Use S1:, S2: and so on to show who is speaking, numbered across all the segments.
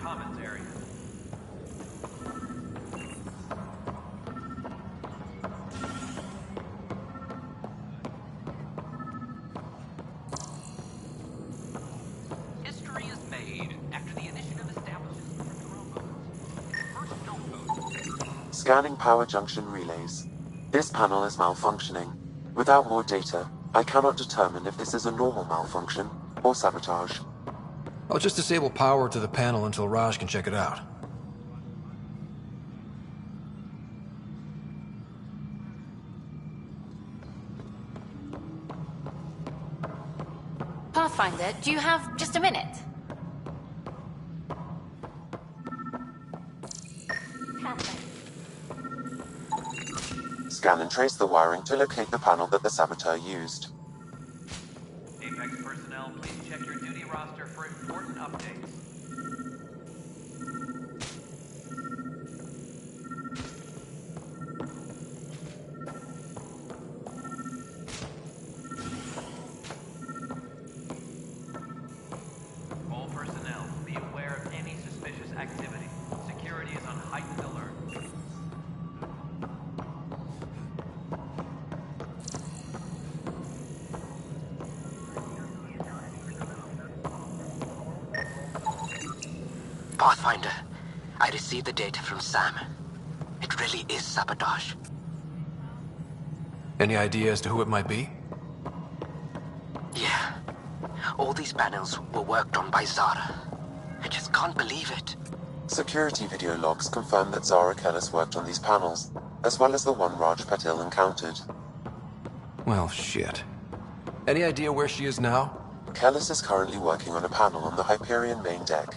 S1: commons area. History is made after the initiative establishes control modes. First outpost.
S2: Scanning power junction relays. This panel is malfunctioning. Without more data, I cannot determine if this is a normal malfunction or sabotage.
S3: I'll just disable power to the panel until Raj can check it out.
S4: Pathfinder, do you have just a minute?
S2: Scan and trace the wiring to locate the panel that the saboteur used.
S1: Apex personnel, please check your duty roster for important updates. All personnel, be aware of any suspicious activity. Security is on heightened alert.
S5: Pathfinder, I received the data from Sam. It really is sabotage.
S3: Any idea as to who it might be?
S5: Yeah. All these panels were worked on by Zara. I just can't believe it.
S2: Security video logs confirm that Zara Kellis worked on these panels, as well as the one Raj Patil encountered.
S3: Well, shit. Any idea where she is now?
S2: Kellis is currently working on a panel on the Hyperion main deck.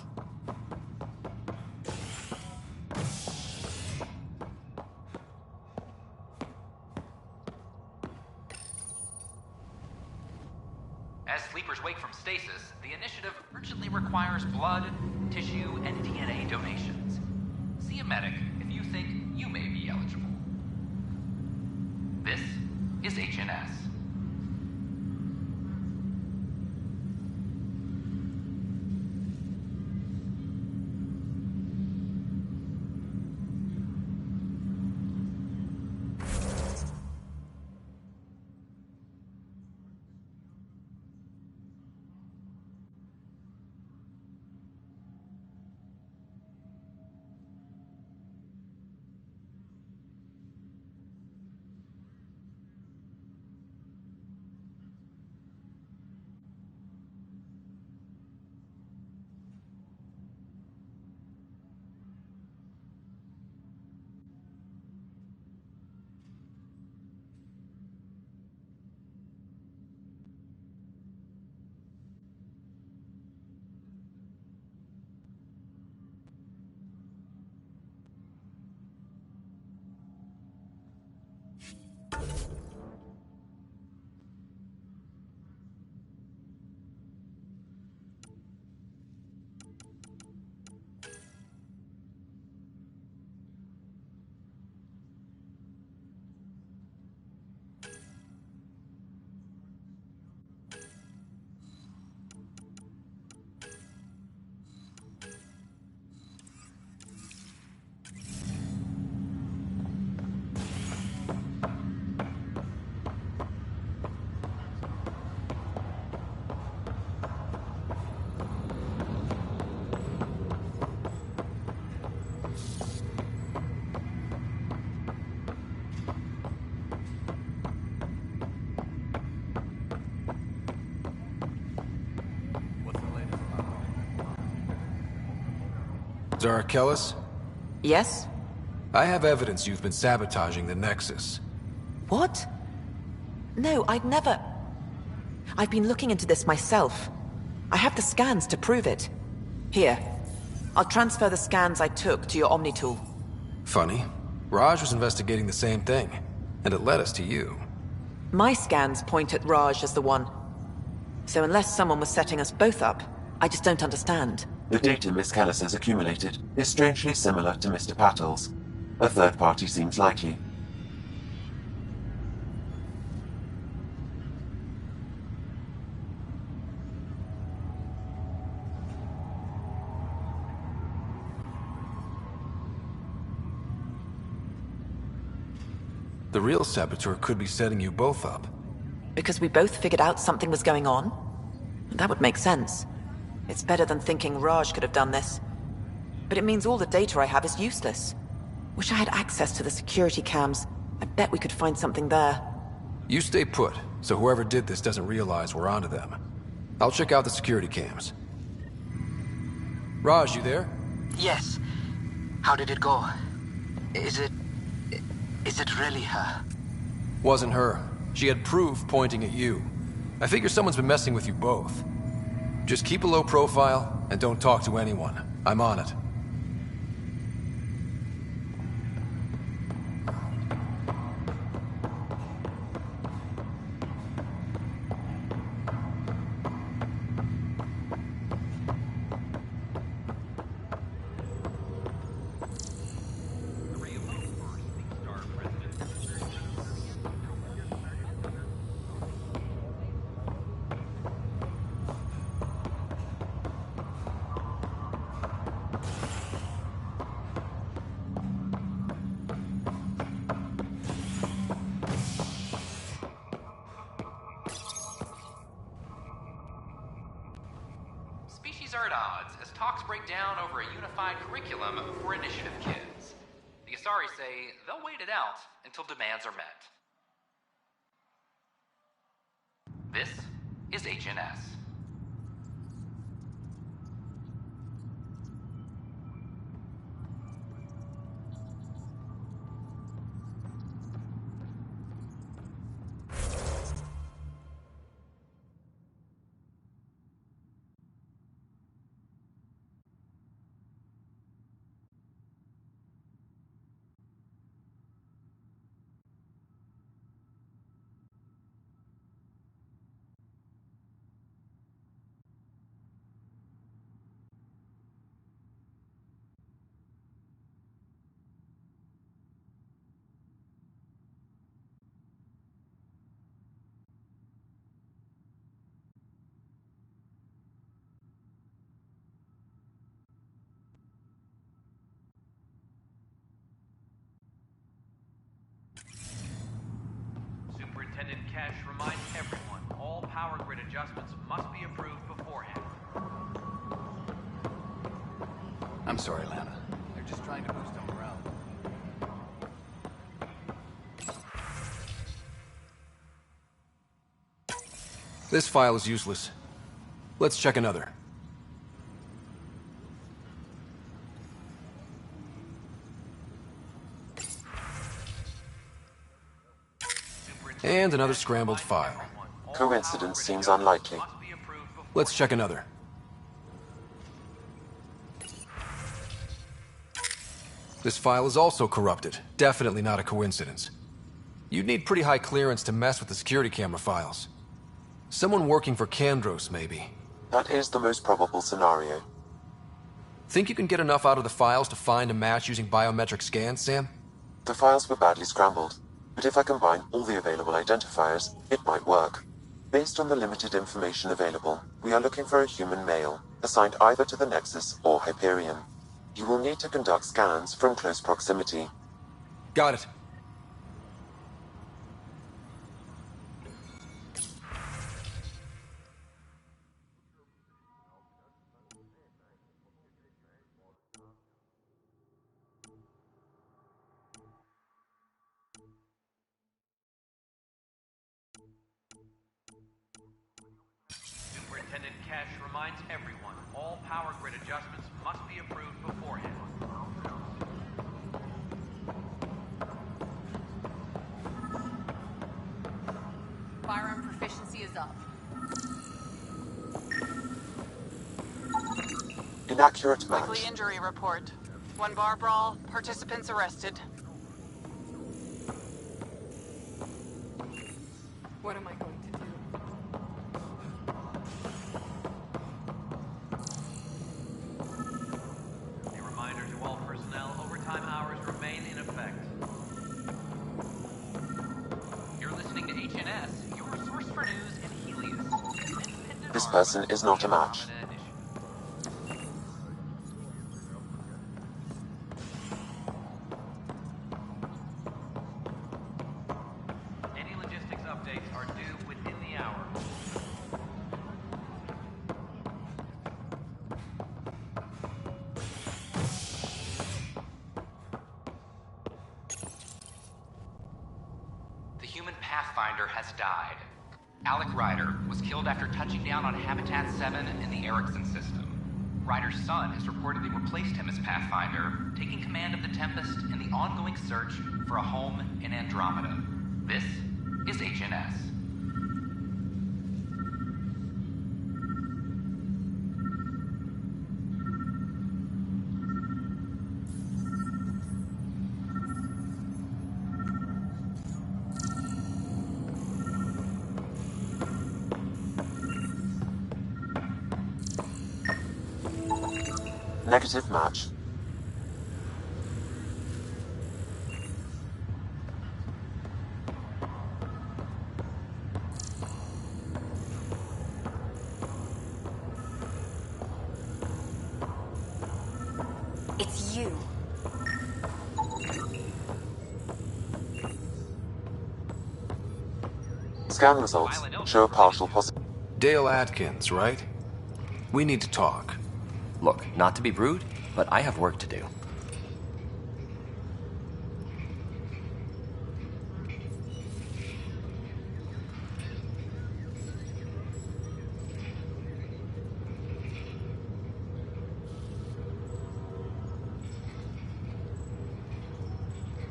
S1: As sleepers wake from stasis, the initiative urgently requires blood, tissue, and DNA donations. See a medic if you think you may be eligible. This is HNS.
S3: Zara Kellis?
S6: Yes?
S3: I have evidence you've been sabotaging the Nexus.
S6: What? No, I'd never... I've been looking into this myself. I have the scans to prove it. Here. I'll transfer the scans I took to your Omni tool.
S3: Funny. Raj was investigating the same thing, and it led us to you.
S6: My scans point at Raj as the one. So unless someone was setting us both up, I just don't understand.
S2: The data Miss Kellis has accumulated is strangely similar to Mr. Patel's. A third party seems likely.
S3: The real saboteur could be setting you both up.
S6: Because we both figured out something was going on? That would make sense. It's better than thinking Raj could have done this. But it means all the data I have is useless. Wish I had access to the security cams. I bet we could find something there.
S3: You stay put, so whoever did this doesn't realize we're onto them. I'll check out the security cams. Raj, you there?
S5: Yes. How did it go? Is it really her?
S3: Wasn't her. She had proof pointing at you. I figure someone's been messing with you both. Just keep a low profile, and don't talk to anyone. I'm on it.
S1: Species are at odds as talks break down over a unified curriculum for initiative kids. The Asari say they'll wait it out until demands are met. This is HNS. Superintendent Cash reminds everyone all power grid adjustments must be approved beforehand.
S7: I'm sorry, Lana. They're just trying to boost our morale.
S3: This file is useless. Let's check another. And another scrambled file.
S2: Coincidence seems unlikely.
S3: Let's check another. This file is also corrupted. Definitely not a coincidence. You'd need pretty high clearance to mess with the security camera files. Someone working for Kandros, maybe.
S2: That is the most probable scenario.
S3: Think you can get enough out of the files to find a match using biometric scans, Sam?
S2: The files were badly scrambled, but if I combine all the available identifiers, it might work. Based on the limited information available, we are looking for a human male, assigned either to the Nexus or Hyperion. You will need to conduct scans from close proximity.
S3: Got it.
S1: Superintendent Cash reminds everyone all power grid adjustments must be approved beforehand.
S4: Firearm proficiency is up.
S2: Inaccurate match.
S8: Weekly injury report. 1 bar brawl, participants arrested.
S9: What am I going to do?
S1: A reminder to all personnel, overtime hours remain in effect. You're listening to HNS, your source for news in Helios.
S2: This person is not a match.
S1: Pathfinder has died. Alec Ryder was killed after touching down on Habitat 7 in the Erickson system. Ryder's son has reportedly replaced him as Pathfinder, taking command of the Tempest in the ongoing search for a home in Andromeda. This is HNS.
S2: Negative match.
S10: It's you.
S2: Scan results show a partial positive.
S3: Dale Atkins, right? We need to talk.
S11: Look, not to be rude, but I have work to do.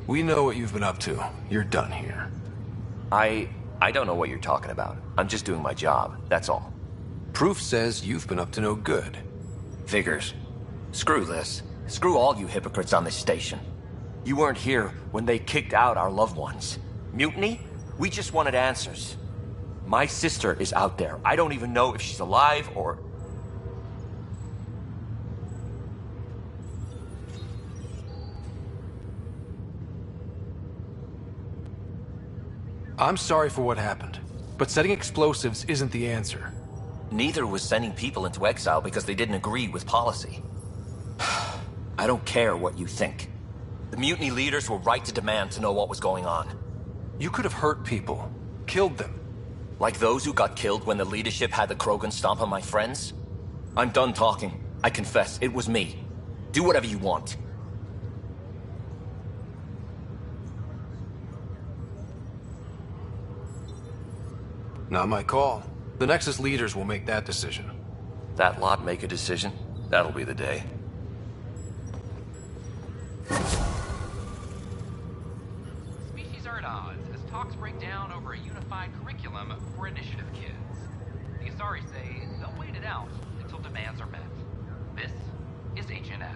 S3: We know what you've been up to. You're done here.
S11: I don't know what you're talking about. I'm just doing my job, that's all.
S3: Proof says you've been up to no good.
S11: Figures. Screw this. Screw all you hypocrites on this station. You weren't here when they kicked out our loved ones. Mutiny? We just wanted answers. My sister is out there. I don't even know if she's alive or...
S3: I'm sorry for what happened, but setting explosives isn't the answer.
S11: Neither was sending people into exile because they didn't agree with policy. I don't care what you think. The mutiny leaders were right to demand to know what was going on.
S3: You could have hurt people, killed them.
S11: Like those who got killed when the leadership had the Krogan stomp on my friends? I'm done talking. I confess, it was me. Do whatever you want.
S3: Not my call. The Nexus leaders will make that decision.
S11: That lot make a decision? That'll be the day.
S1: Species are at odds as talks break down over a unified curriculum for initiative kids. The Asari say they'll wait it out until demands are met. This is HNS.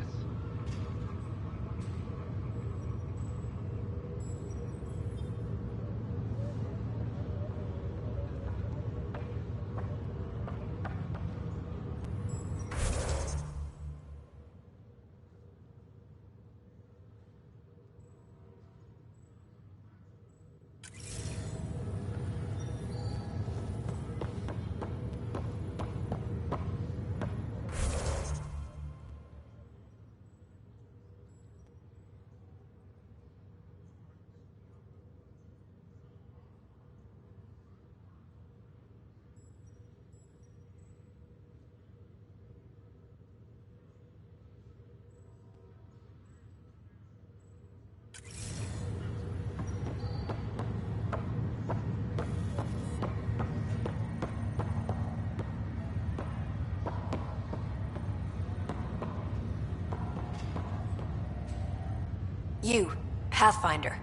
S10: You, Pathfinder.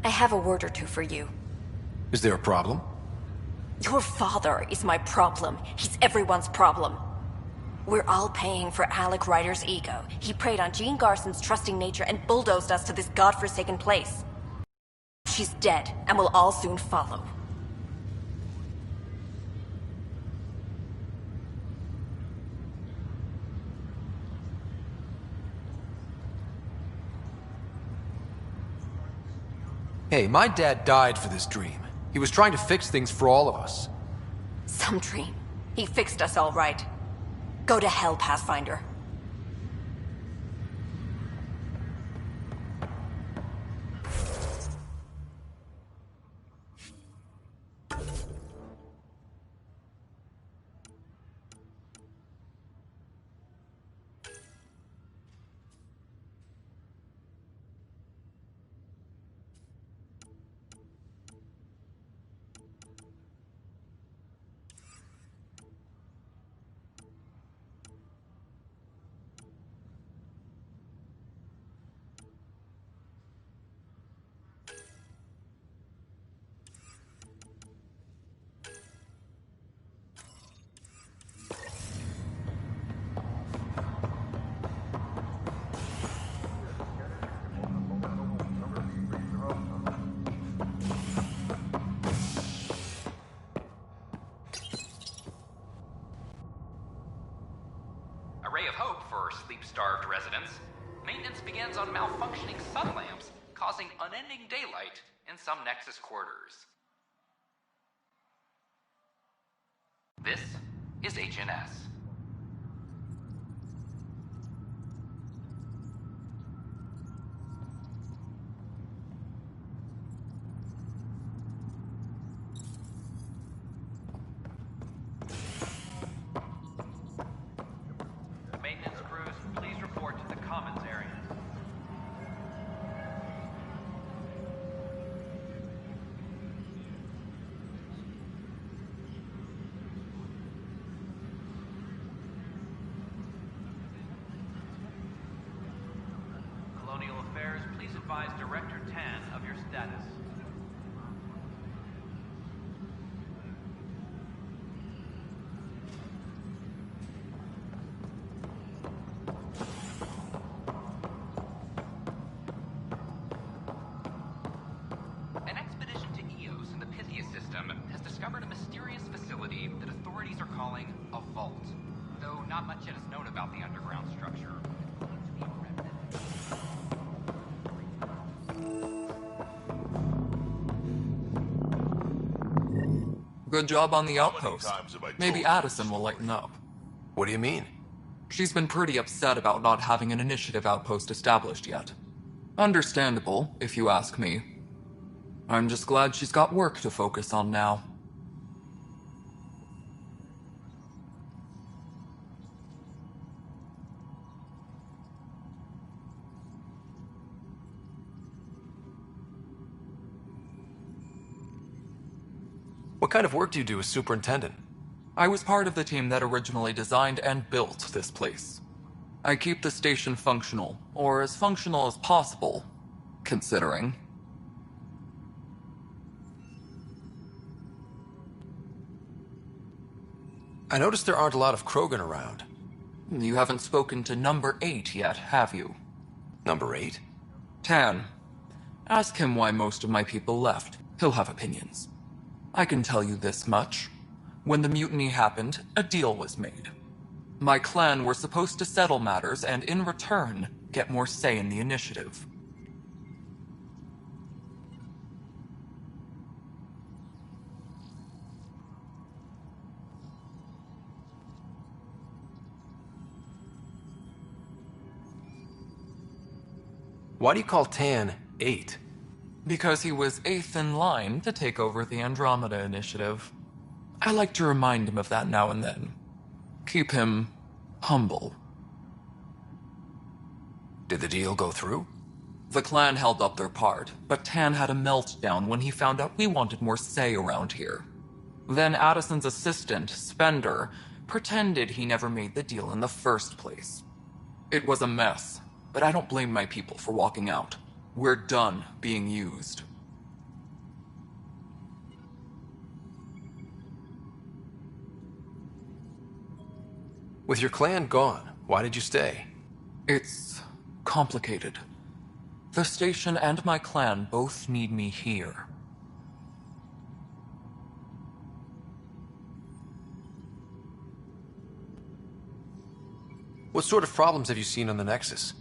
S10: I have a word or two for you.
S3: Is there a problem?
S10: Your father is my problem. He's everyone's problem. We're all paying for Alec Ryder's ego. He preyed on Jean Garson's trusting nature and bulldozed us to this godforsaken place. She's dead, and we'll all soon follow.
S3: Hey, my dad died for this dream. He was trying to fix things for all of us.
S10: Some dream. He fixed us all right. Go to hell, Pathfinder.
S1: of hope for sleep-starved residents, maintenance begins on malfunctioning sun lamps, causing unending daylight in some Nexus quarters. This is HNS. Maintenance crews, please report to the commons area. Colonial Affairs, please advise Director Tan of your status. An expedition to Eos in the Pythia system has discovered a mysterious facility that authorities are calling a vault. Though not much yet is known about the underground structure.
S12: Good job on the outpost. Maybe Addison will lighten up.
S3: What do you mean?
S12: She's been pretty upset about not having an initiative outpost established yet. Understandable, if you ask me. I'm just glad she's got work to focus on now.
S3: What kind of work do you do as superintendent?
S12: I was part of the team that originally designed and built this place. I keep the station functional, or as functional as possible, considering.
S3: I noticed there aren't a lot of Krogan around.
S12: You haven't spoken to number 8 yet, have you?
S3: Number 8?
S12: Tan. Ask him why most of my people left. He'll have opinions. I can tell you this much. When the mutiny happened, a deal was made. My clan were supposed to settle matters and, in return, get more say in the initiative.
S3: Why do you call Tan 8?
S12: Because he was 8th in line to take over the Andromeda Initiative. I like to remind him of that now and then. Keep him humble.
S3: Did the deal go through?
S12: The clan held up their part, but Tan had a meltdown when he found out we wanted more say around here. Then Addison's assistant, Spender, pretended he never made the deal in the first place. It was a mess, but I don't blame my people for walking out. We're done being used.
S3: With your clan gone, why did you stay?
S12: It's complicated. The station and my clan both need me here.
S3: What sort of problems have you seen on the Nexus?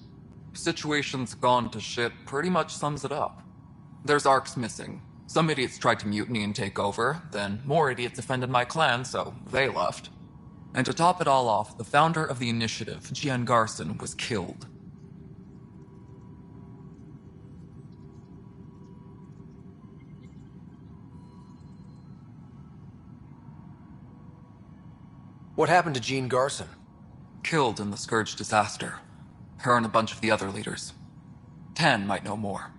S12: Situation's gone to shit pretty much sums it up. There's arcs missing. Some idiots tried to mutiny and take over, then more idiots offended my clan, so they left. And to top it all off, the founder of the initiative, Gian Garson, was killed.
S3: What happened to Jean Garson?
S12: Killed in the Scourge disaster. Her and a bunch of the other leaders. Tan might know more.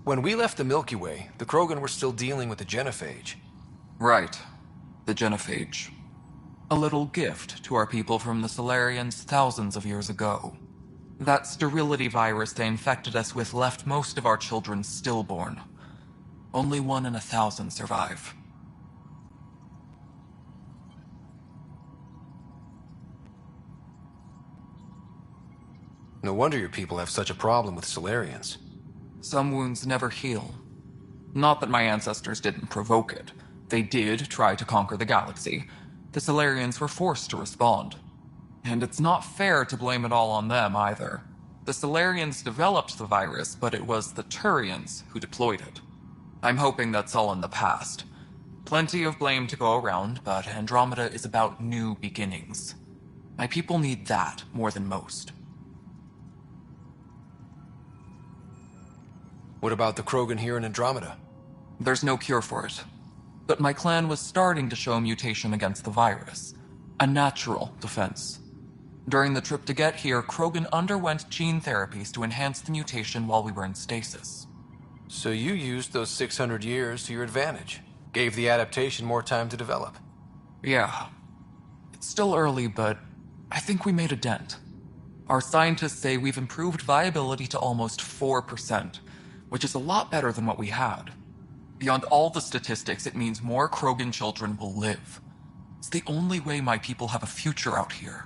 S3: When we left the Milky Way, the Krogan were still dealing with the genophage.
S12: Right. The genophage. A little gift to our people from the Solarians thousands of years ago. That sterility virus they infected us with left most of our children stillborn. Only 1 in 1,000 survive.
S3: No wonder your people have such a problem with Solarians.
S12: Some wounds never heal. Not that my ancestors didn't provoke it. They did try to conquer the galaxy. The Solarians were forced to respond. And it's not fair to blame it all on them, either. The Solarians developed the virus, but it was the Turians who deployed it. I'm hoping that's all in the past. Plenty of blame to go around, but Andromeda is about new beginnings. My people need that more than most.
S3: What about the Krogan here in Andromeda?
S12: There's no cure for it. But my clan was starting to show mutation against the virus. A natural defense. During the trip to get here, Krogan underwent gene therapies to enhance the mutation while we were in stasis.
S3: So you used those 600 years to your advantage. Gave the adaptation more time to develop.
S12: Yeah. It's still early, but I think we made a dent. Our scientists say we've improved viability to almost 4%, which is a lot better than what we had. Beyond all the statistics, it means more Krogan children will live. It's the only way my people have a future out here.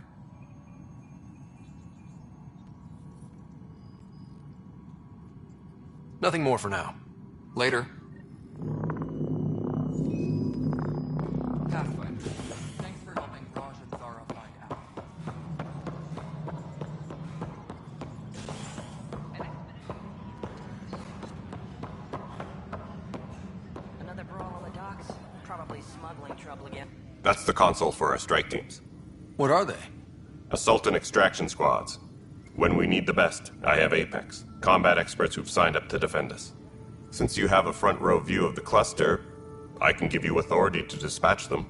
S3: Nothing more for now.
S12: Later. Pathfinder, thanks for helping Raj and Zara find out.
S6: Another brawl on the docks? Probably smuggling trouble again.
S13: That's the console for our strike teams.
S3: What are they?
S13: Assault and extraction squads. When we need the best, I have Apex, combat experts who've signed up to defend us. Since you have a front row view of the cluster, I can give you authority to dispatch them.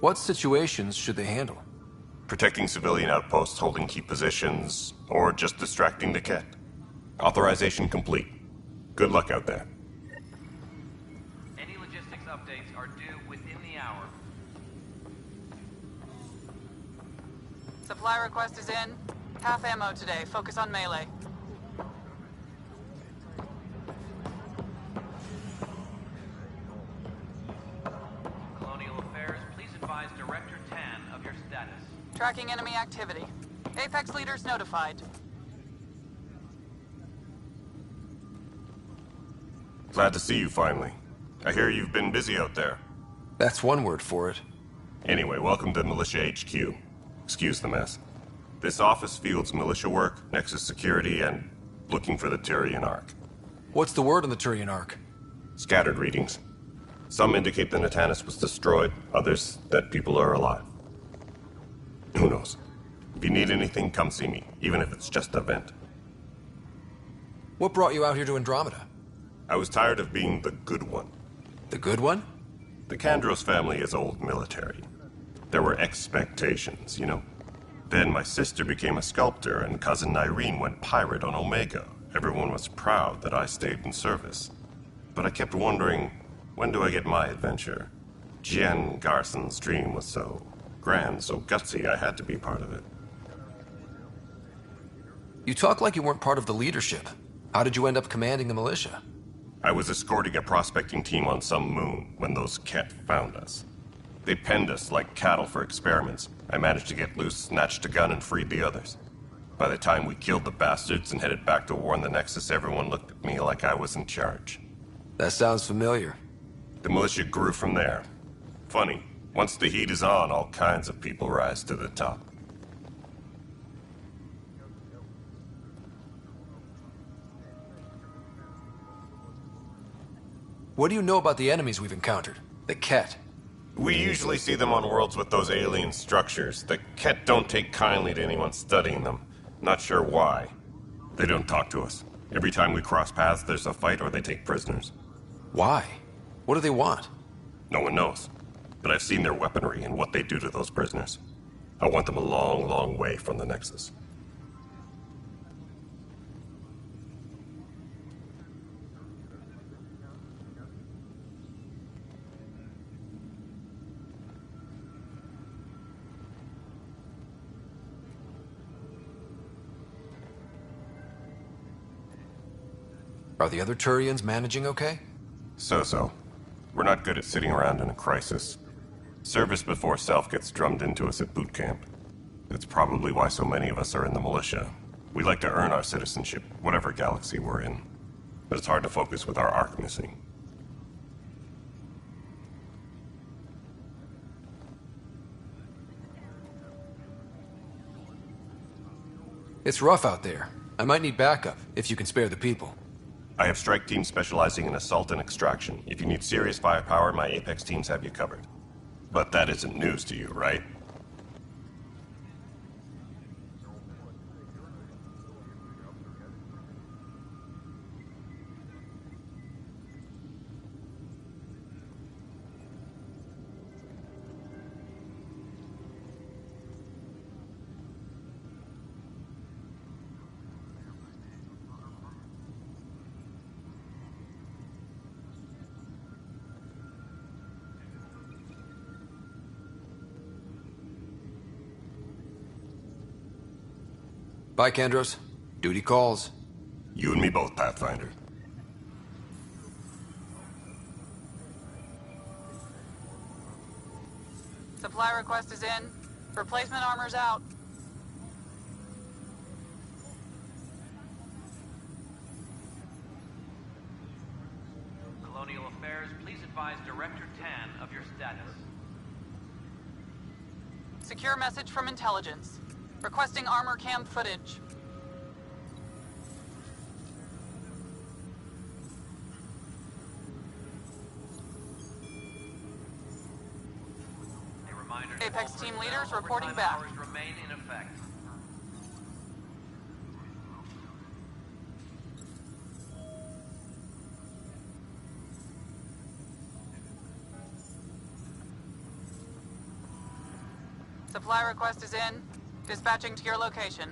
S3: What situations should they handle?
S13: Protecting civilian outposts holding key positions, or just distracting the Ket. Authorization complete. Good luck out there.
S14: Any logistics updates are due within the hour.
S8: Supply request is in. Half ammo today. Focus on melee.
S14: Colonial Affairs, please advise Director Tan of your status.
S8: Tracking enemy activity. Apex leaders notified.
S13: Glad to see you finally. I hear you've been busy out there.
S3: That's one word for it.
S13: Anyway, welcome to Militia HQ. Excuse the mess. This office fields militia work, Nexus security, and looking for the Turian Ark.
S3: What's the word on the Turian Ark?
S13: Scattered readings. Some indicate the Natanus was destroyed, others that people are alive. Who knows? If you need anything, come see me, even if it's just a vent.
S3: What brought you out here to Andromeda?
S13: I was tired of being the good one.
S3: The good one?
S13: The Kandros family is old military. There were expectations, you know. Then my sister became a sculptor and cousin Irene went pirate on Omega. Everyone was proud that I stayed in service. But I kept wondering, when do I get my adventure? Jen Garson's dream was so grand, so gutsy, I had to be part of it.
S3: You talk like you weren't part of the leadership. How did you end up commanding the militia?
S13: I was escorting a prospecting team on some moon when those Ket found us. They penned us like cattle for experiments. I managed to get loose, snatched a gun, and freed the others. By the time we killed the bastards and headed back to warn the Nexus, everyone looked at me like I was in charge.
S3: That sounds familiar.
S13: The militia grew from there. Funny, once the heat is on, all kinds of people rise to the top.
S3: What do you know about the enemies we've encountered? The Ket.
S13: We usually see them on worlds with those alien structures. The Ket don't take kindly to anyone studying them. Not sure why. They don't talk to us. Every time we cross paths, there's a fight or they take prisoners.
S3: Why? What do they want?
S13: No one knows. But I've seen their weaponry and what they do to those prisoners. I want them a long, long way from the Nexus.
S3: Are the other Turians managing okay?
S13: So-so. We're not good at sitting around in a crisis. Service before self gets drummed into us at boot camp. That's probably why so many of us are in the militia. We like to earn our citizenship, whatever galaxy we're in. But it's hard to focus with our arc missing.
S3: It's rough out there. I might need backup, if you can spare the people.
S13: I have strike teams specializing in assault and extraction. If you need serious firepower, my Apex teams have you covered. But that isn't news to you, right?
S3: Bye, Kandros. Duty calls.
S13: You and me both, Pathfinder.
S8: Supply request is in. Replacement armor's out.
S14: Colonial Affairs, please advise Director Tan of your status.
S8: Secure message from intelligence. Requesting armor cam footage.
S14: A reminder to
S8: Apex
S14: all
S8: team
S14: personnel,
S8: leaders reporting
S14: overtime
S8: back.
S14: hours remain in effect.
S8: Supply request is in. Dispatching to your location.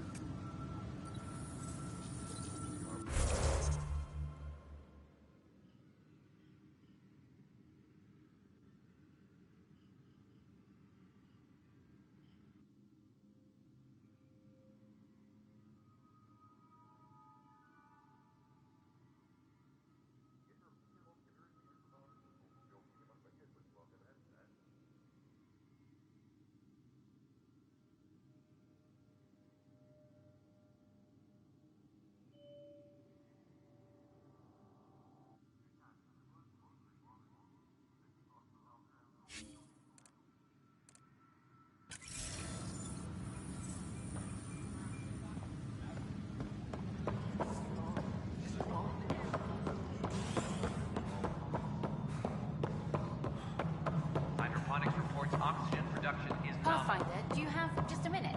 S14: Hydroponics reports oxygen production is
S4: Pathfinder, do you have just a minute?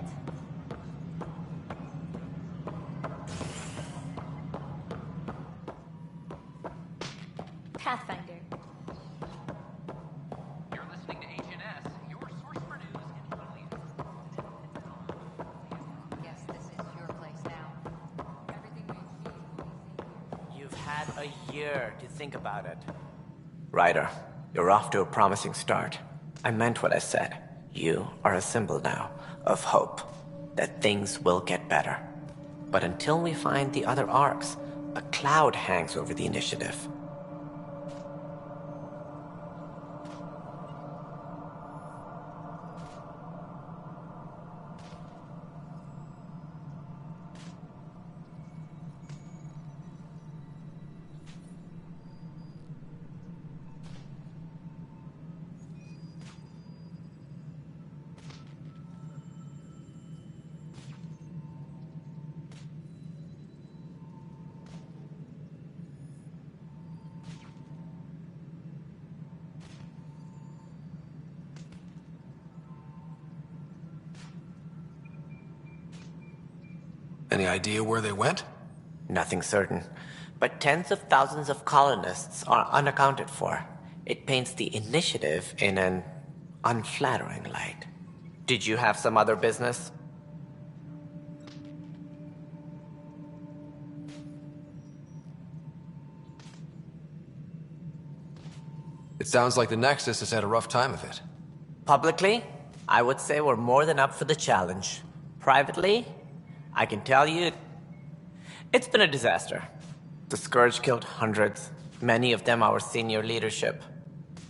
S4: Pathfinder.
S1: You're listening to HNS, your source for news in Italy.
S4: Yes, this is your place now. Everything we see.
S5: You've had a year to think about it. Ryder, you're off to a promising start. I meant what I said. You are a symbol now of hope that things will get better. But until we find the other arcs, a cloud hangs over the initiative.
S3: Any idea where they went?
S5: Nothing certain, but tens of thousands of colonists are unaccounted for. It paints the initiative in an unflattering light. Did you have some other business?
S3: It sounds like the Nexus has had a rough time of it.
S5: Publicly, I would say we're more than up for the challenge. Privately, I can tell you, it's been a disaster. The Scourge killed hundreds, many of them our senior leadership.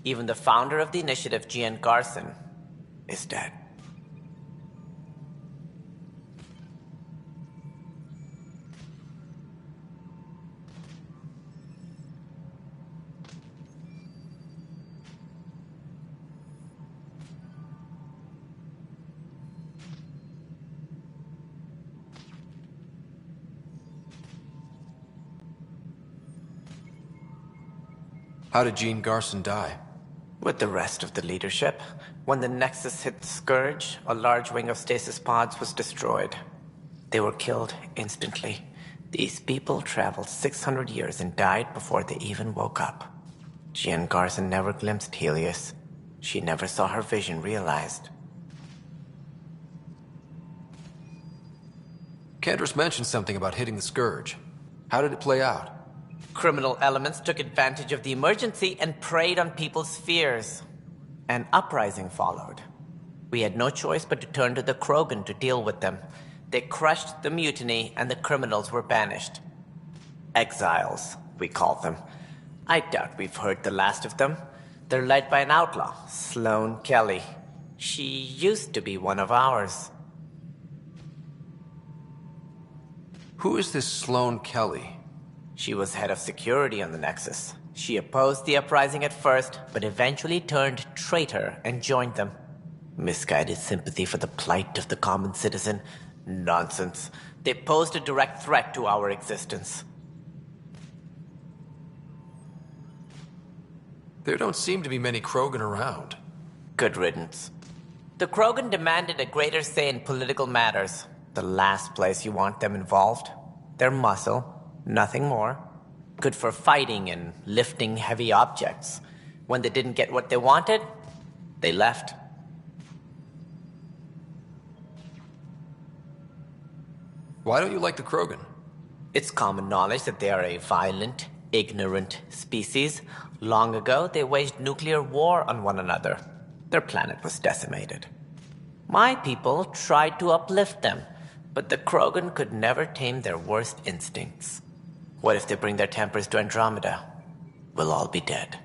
S5: Even the founder of the initiative, Gian Garson, is dead.
S3: How did Jean Garson die?
S5: With the rest of the leadership. When the Nexus hit the Scourge, a large wing of stasis pods was destroyed. They were killed instantly. These people traveled 600 years and died before they even woke up. Jean Garson never glimpsed Helios. She never saw her vision realized.
S3: Kandros mentioned something about hitting the Scourge. How did it play out?
S5: Criminal elements took advantage of the emergency and preyed on people's fears. An uprising followed. We had no choice but to turn to the Krogan to deal with them. They crushed the mutiny and the criminals were banished. Exiles, we call them. I doubt we've heard the last of them. They're led by an outlaw, Sloane Kelly. She used to be one of ours.
S3: Who is this Sloane Kelly?
S5: She was head of security on the Nexus. She opposed the uprising at first, but eventually turned traitor and joined them. Misguided sympathy for the plight of the common citizen? Nonsense. They posed a direct threat to our existence.
S3: There don't seem to be many Krogan around.
S5: Good riddance. The Krogan demanded a greater say in political matters. The last place you want them involved. Their muscle. Nothing more. Good for fighting and lifting heavy objects. When they didn't get what they wanted, they left.
S3: Why don't you like the Krogan?
S5: It's common knowledge that they are a violent, ignorant species. Long ago, they waged nuclear war on one another. Their planet was decimated. My people tried to uplift them, but the Krogan could never tame their worst instincts. What if they bring their tempers to Andromeda? We'll all be dead.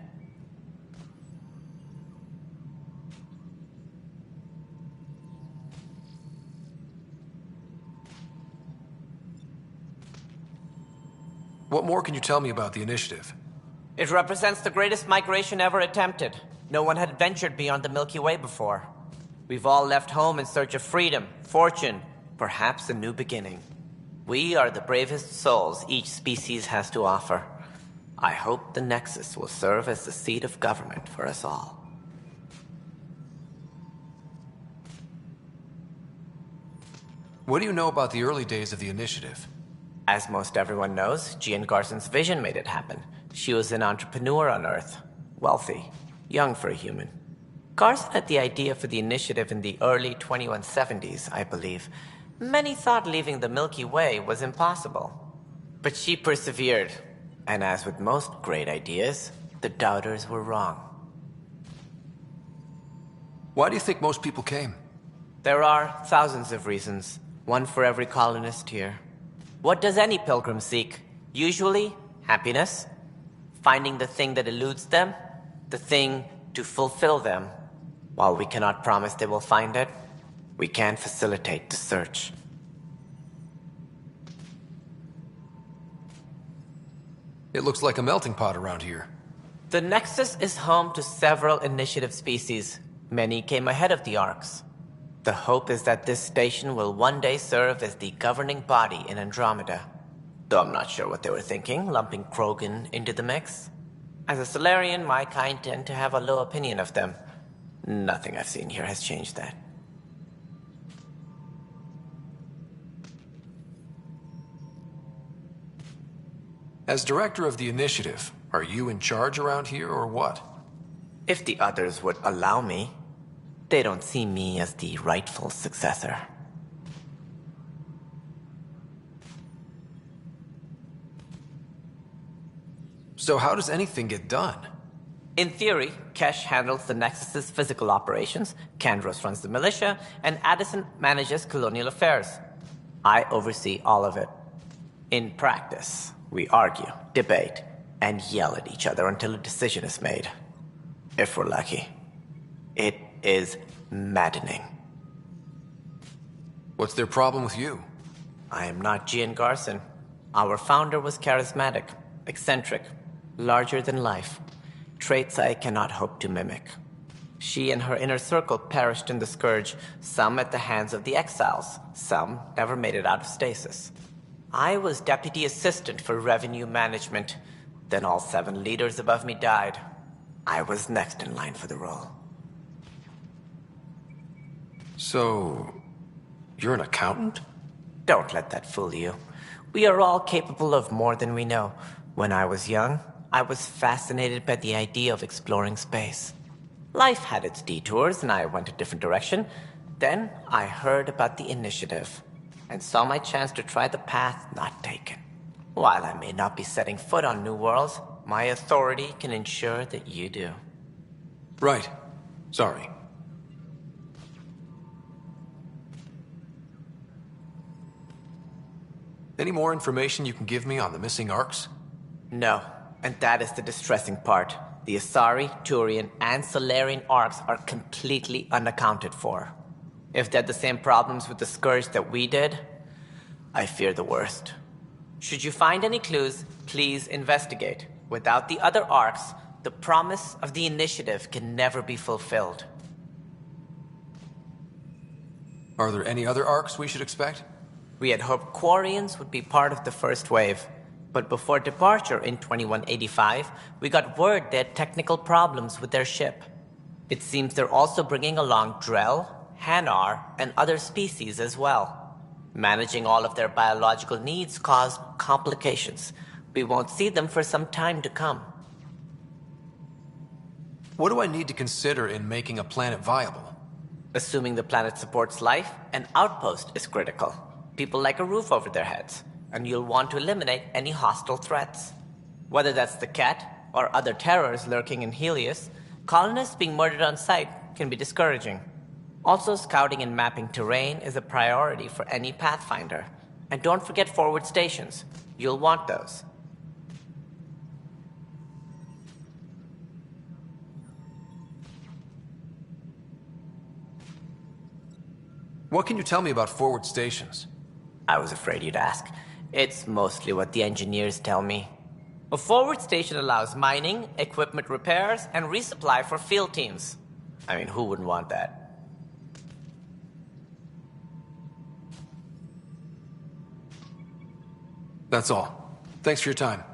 S3: What more can you tell me about the initiative?
S5: It represents the greatest migration ever attempted. No one had ventured beyond the Milky Way before. We've all left home in search of freedom, fortune, perhaps a new beginning. We are the bravest souls each species has to offer. I hope the Nexus will serve as the seat of government for us all.
S3: What do you know about the early days of the initiative?
S5: As most everyone knows, Gian Garson's vision made it happen. She was an entrepreneur on Earth. Wealthy. Young for a human. Garson had the idea for the initiative in the early 2170s, I believe. Many thought leaving the Milky Way was impossible. But she persevered. And as with most great ideas, the doubters were wrong.
S3: Why do you think most people came?
S5: There are thousands of reasons. One for every colonist here. What does any pilgrim seek? Usually, happiness. Finding the thing that eludes them. The thing to fulfill them. While we cannot promise they will find it, we can facilitate the search.
S3: It looks like a melting pot around here.
S5: The Nexus is home to several initiative species. Many came ahead of the Arks. The hope is that this station will one day serve as the governing body in Andromeda. Though I'm not sure what they were thinking, lumping Krogan into the mix. As a Solarian, my kind tend to have a low opinion of them. Nothing I've seen here has changed that.
S3: As director of the initiative, are you in charge around here or what?
S5: If the others would allow me, they don't see me as the rightful successor.
S3: So how does anything get done?
S5: In theory, Kesh handles the Nexus's physical operations, Kandros runs the militia, and Addison manages colonial affairs. I oversee all of it. In practice, we argue, debate, and yell at each other until a decision is made. If we're lucky. It is maddening.
S3: What's their problem with you?
S5: I am not Gian Garson. Our founder was charismatic, eccentric, larger than life. Traits I cannot hope to mimic. She and her inner circle perished in the Scourge, some at the hands of the Exiles, some never made it out of stasis. I was deputy assistant for revenue management. Then all 7 leaders above me died. I was next in line for the role.
S3: So, you're an accountant?
S5: Don't let that fool you. We are all capable of more than we know. When I was young, I was fascinated by the idea of exploring space. Life had its detours, and I went a different direction. Then I heard about the initiative, and saw my chance to try the path not taken. While I may not be setting foot on New Worlds, my authority can ensure that you do.
S3: Right. Sorry. Any more information you can give me on the missing arcs?
S5: No, and that is the distressing part. The Asari, Turian, and Solarian arcs are completely unaccounted for. If they had the same problems with the Scourge that we did, I fear the worst. Should you find any clues, please investigate. Without the other arcs, the promise of the initiative can never be fulfilled.
S3: Are there any other arcs we should expect?
S5: We had hoped Quarians would be part of the first wave, but before departure in 2185, we got word they had technical problems with their ship. It seems they're also bringing along Drell, Hanar, and other species as well. Managing all of their biological needs caused complications. We won't see them for some time to come.
S3: What do I need to consider in making a planet viable?
S5: Assuming the planet supports life, an outpost is critical. People like a roof over their heads, and you'll want to eliminate any hostile threats. Whether that's the cat, or other terrors lurking in Helios, colonists being murdered on sight can be discouraging. Also, scouting and mapping terrain is a priority for any Pathfinder. And don't forget forward stations. You'll want those.
S3: What can you tell me about forward stations?
S5: I was afraid you'd ask. It's mostly what the engineers tell me. A forward station allows mining, equipment repairs, and resupply for field teams. I mean, who wouldn't want that?
S3: That's all. Thanks for your time.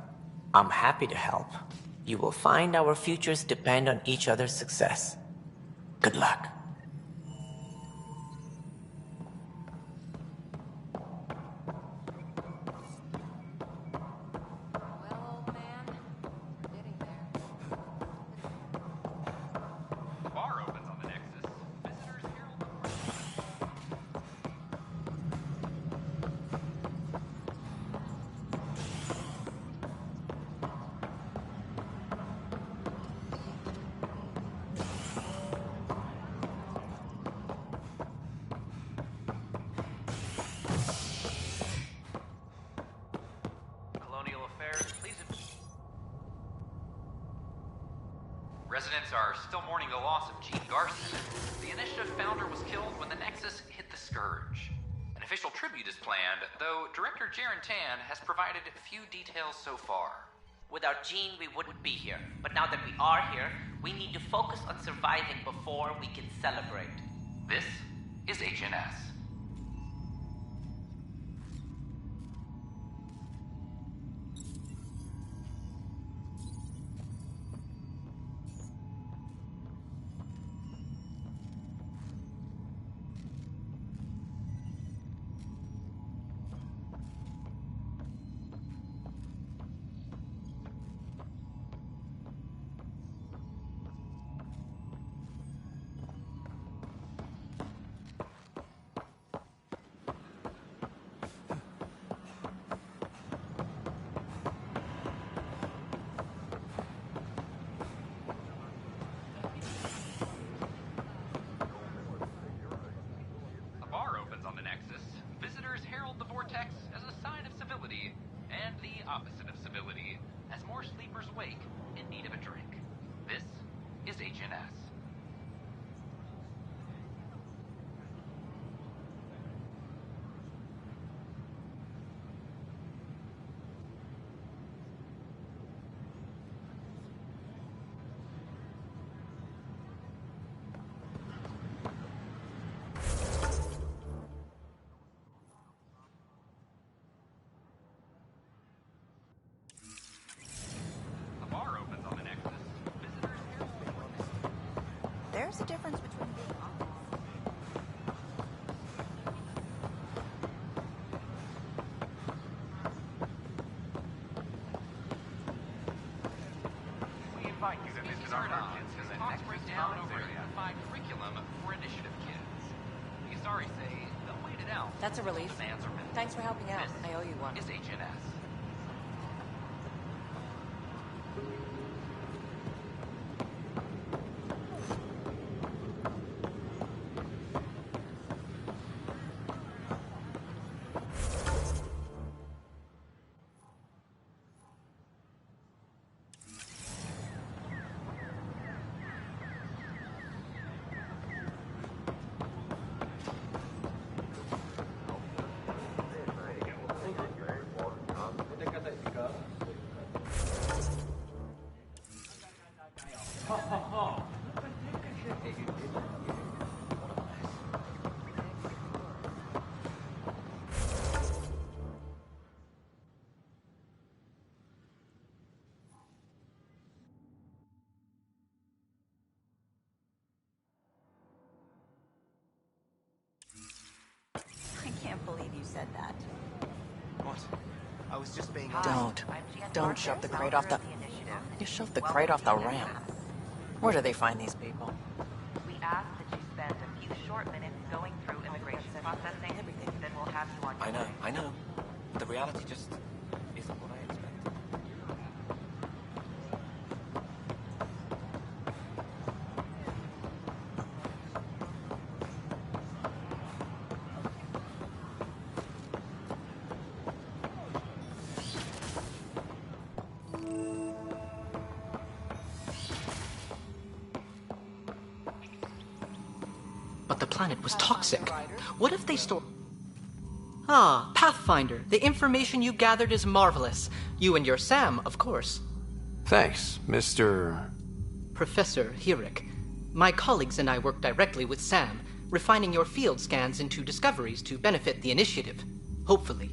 S5: I'm happy to help. You will find our futures depend on each other's success. Good luck.
S1: Residents are still mourning the loss of Gene Garson. The initiative founder was killed when the Nexus hit the Scourge. An official tribute is planned, though Director Jaren Tan has provided few details so far.
S5: Without Gene, we wouldn't be here. But now that we are here, we need to focus on surviving before we can celebrate.
S1: This is HNS.
S4: There's a difference between being honest.
S1: We invite you to visit our merchants as a next breakdown over a unified curriculum for initiative kids. The Asari say they'll wait it out.
S10: That's a relief.
S1: Demands are minimal.
S10: Thanks for helping out. I owe you one.
S1: Is HNS.
S10: I can't believe you said that.
S15: What? I was just being
S6: Don't shove the crate off the... You shoved the crate off the ramp. Where do they find these people?
S16: We ask that you spend a few short minutes going through immigration processing, then we'll have you on your way.
S11: I know. The reality just isn't what I expected.
S17: But the planet was toxic. What if they store... Ah, Pathfinder. The information you gathered is marvelous. You and your Sam, of course.
S3: Thanks, Mr...
S17: Professor Hirik. My colleagues and I work directly with Sam, refining your field scans into discoveries to benefit the initiative. Hopefully.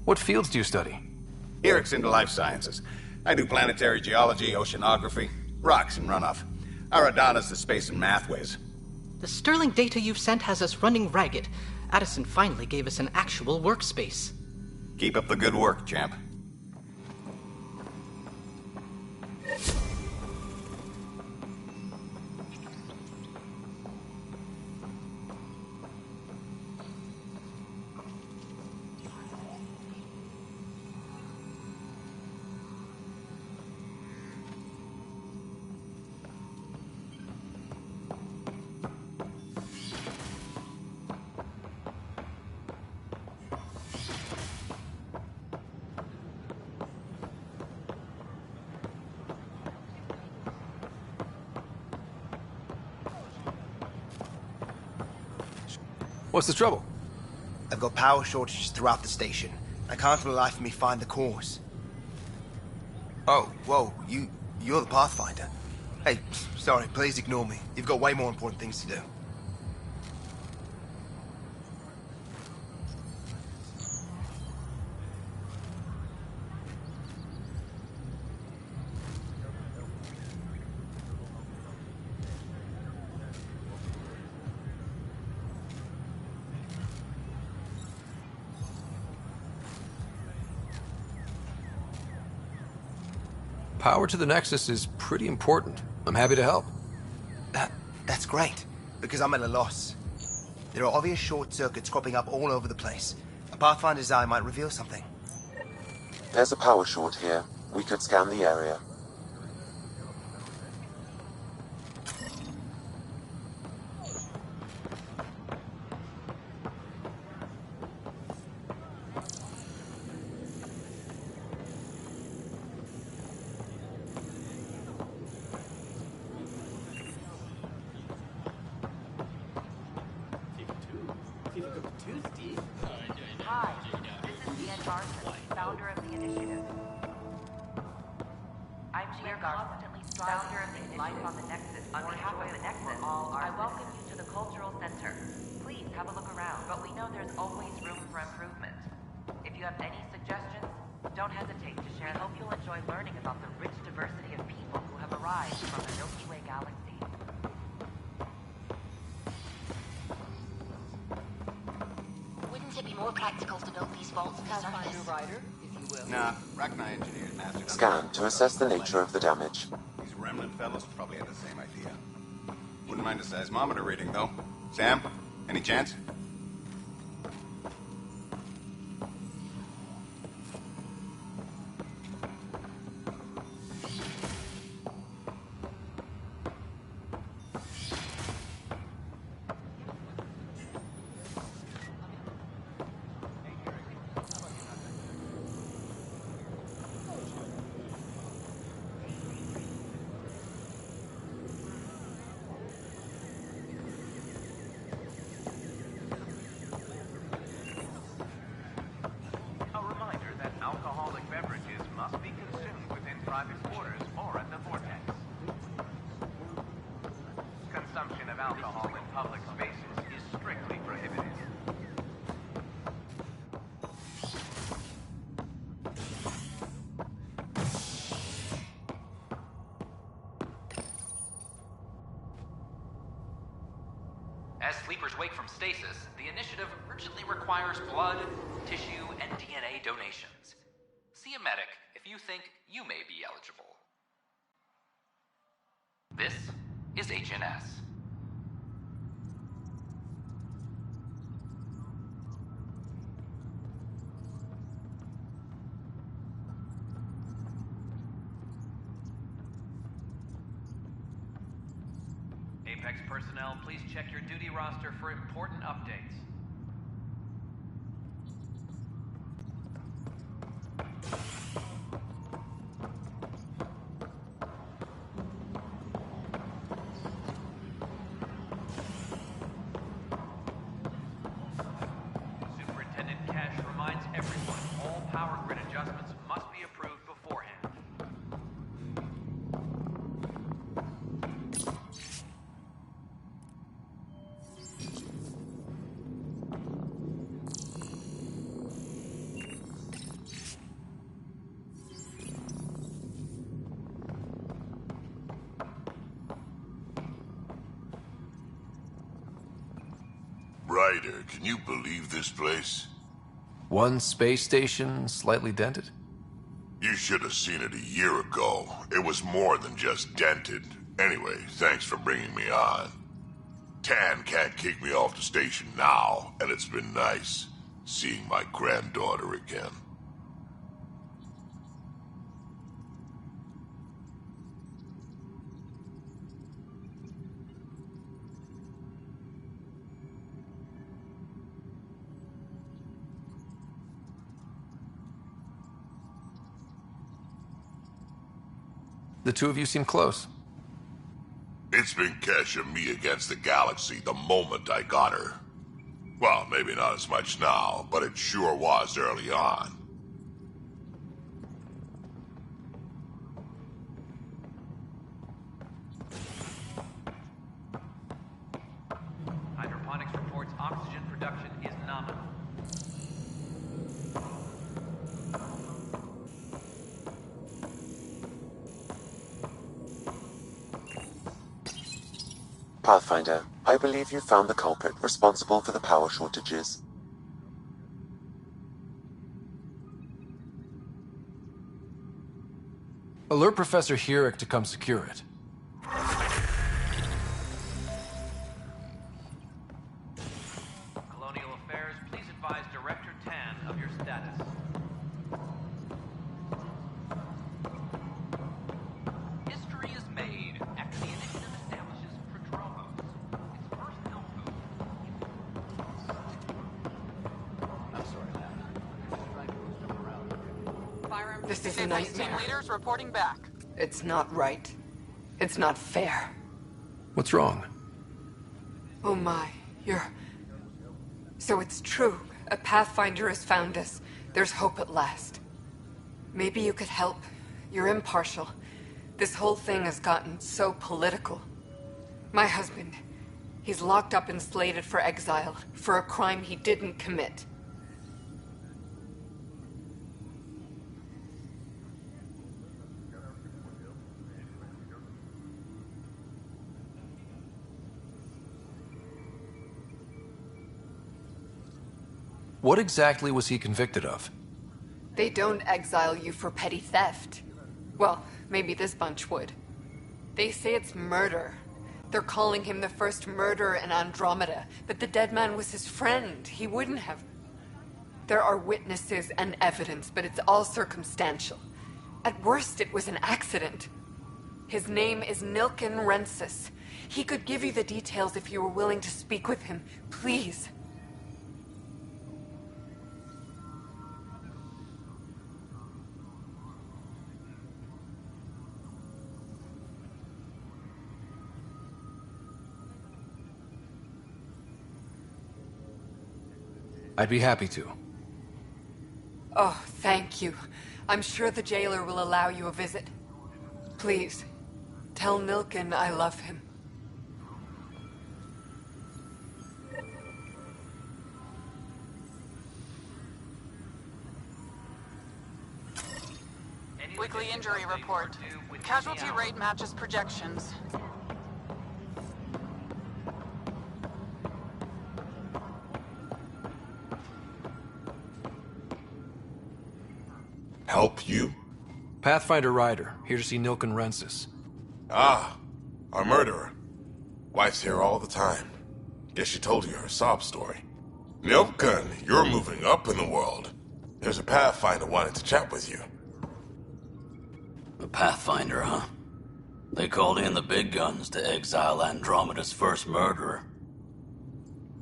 S3: What fields do you study?
S7: Eric's into life sciences. I do planetary geology, oceanography, rocks and runoff. Aradana's the space and math whiz.
S17: The sterling data you've sent has us running ragged. Addison finally gave us an actual workspace.
S7: Keep up the good work, champ.
S3: What's the trouble?
S15: I've got power shortages throughout the station. I can't for the life of me find the cause. Oh, whoa, you're the Pathfinder. Hey, sorry, please ignore me. You've got way more important things to do.
S3: Power to the Nexus is pretty important. I'm happy to help.
S15: That's great, because I'm at a loss. There are obvious short circuits cropping up all over the place. A Pathfinder's eye might reveal something.
S2: There's a power short here. We could scan the area.
S16: Hi, this is Ian Garson, founder of the initiative. I'm Gia Garson, founder of the Life on the Nexus. On behalf of the Nexus, I welcome you to the Cultural Center. Please have a look around, but we know there's always room for improvement. If you have any suggestions, Don't hesitate to share. I hope you'll enjoy learning about the rich diversity of people who have arrived from the Milky Way galaxy.
S18: Wouldn't it be more practical to build these vaults to the surface?
S9: Rider, if you will.
S7: Nah, Rachni engineered mastered.
S2: Scan to assess the nature of the damage.
S7: These remnant fellows probably had the same idea. Wouldn't mind a seismometer reading, though. Sam, any chance?
S1: As sleepers wake from stasis, the initiative urgently requires blood, tissue, and DNA donations. See a medic if you think you may be eligible. This is HNS.
S14: Apex personnel, please check your duty roster for important updates. Superintendent Cash reminds everyone all power grid adjustments must be approved beforehand.
S19: Ryder, can you believe this place?
S3: One space station, slightly dented?
S19: You should have seen it a year ago. It was more than just dented. Anyway, thanks for bringing me on. Tan can't kick me off the station now, and it's been nice seeing my granddaughter again.
S3: The two of you seem close.
S19: It's been Kesh and me against the galaxy the moment I got her. Well, maybe not as much now, but it sure was early on.
S14: Hydroponics reports oxygen production is nominal.
S2: Pathfinder, I believe you found the culprit responsible for the power shortages.
S3: Alert Professor Herrick to come secure it.
S14: Colonial Affairs, please advise Director Tan of your status.
S1: History is made after the initiative establishes Prodromos, its first outpost.
S14: I'm sorry, lad.
S9: This is a
S8: Team
S9: nightmare.
S8: leaders reporting back.
S9: It's not right. It's not fair.
S3: What's wrong?
S9: Oh my, So it's true. A Pathfinder has found us. There's hope at last. Maybe you could help. You're impartial. This whole thing has gotten so political. My husband, he's locked up and slated for exile for a crime he didn't commit.
S3: What exactly was he convicted of?
S9: They don't exile you for petty theft. Well, maybe this bunch would. They say it's murder. They're calling him the first murderer in Andromeda, but the dead man was his friend. He wouldn't have... There are witnesses and evidence, but it's all circumstantial. At worst, it was an accident. His name is Nilken Rensis. He could give you the details if you were willing to speak with him. Please.
S3: I'd be happy to.
S9: Oh, thank you. I'm sure the jailer will allow you a visit. Please, tell Nilken I love him.
S8: Weekly injury report. Casualty rate matches projections.
S19: Help you?
S3: Pathfinder Ryder, here to see Nilken Rensis.
S19: Ah, our murderer. Wife's here all the time. Guess she told you her sob story. Nilken, you're moving up in the world. There's a Pathfinder wanting to chat with you.
S20: A Pathfinder, huh? They called in the big guns to exile Andromeda's first murderer.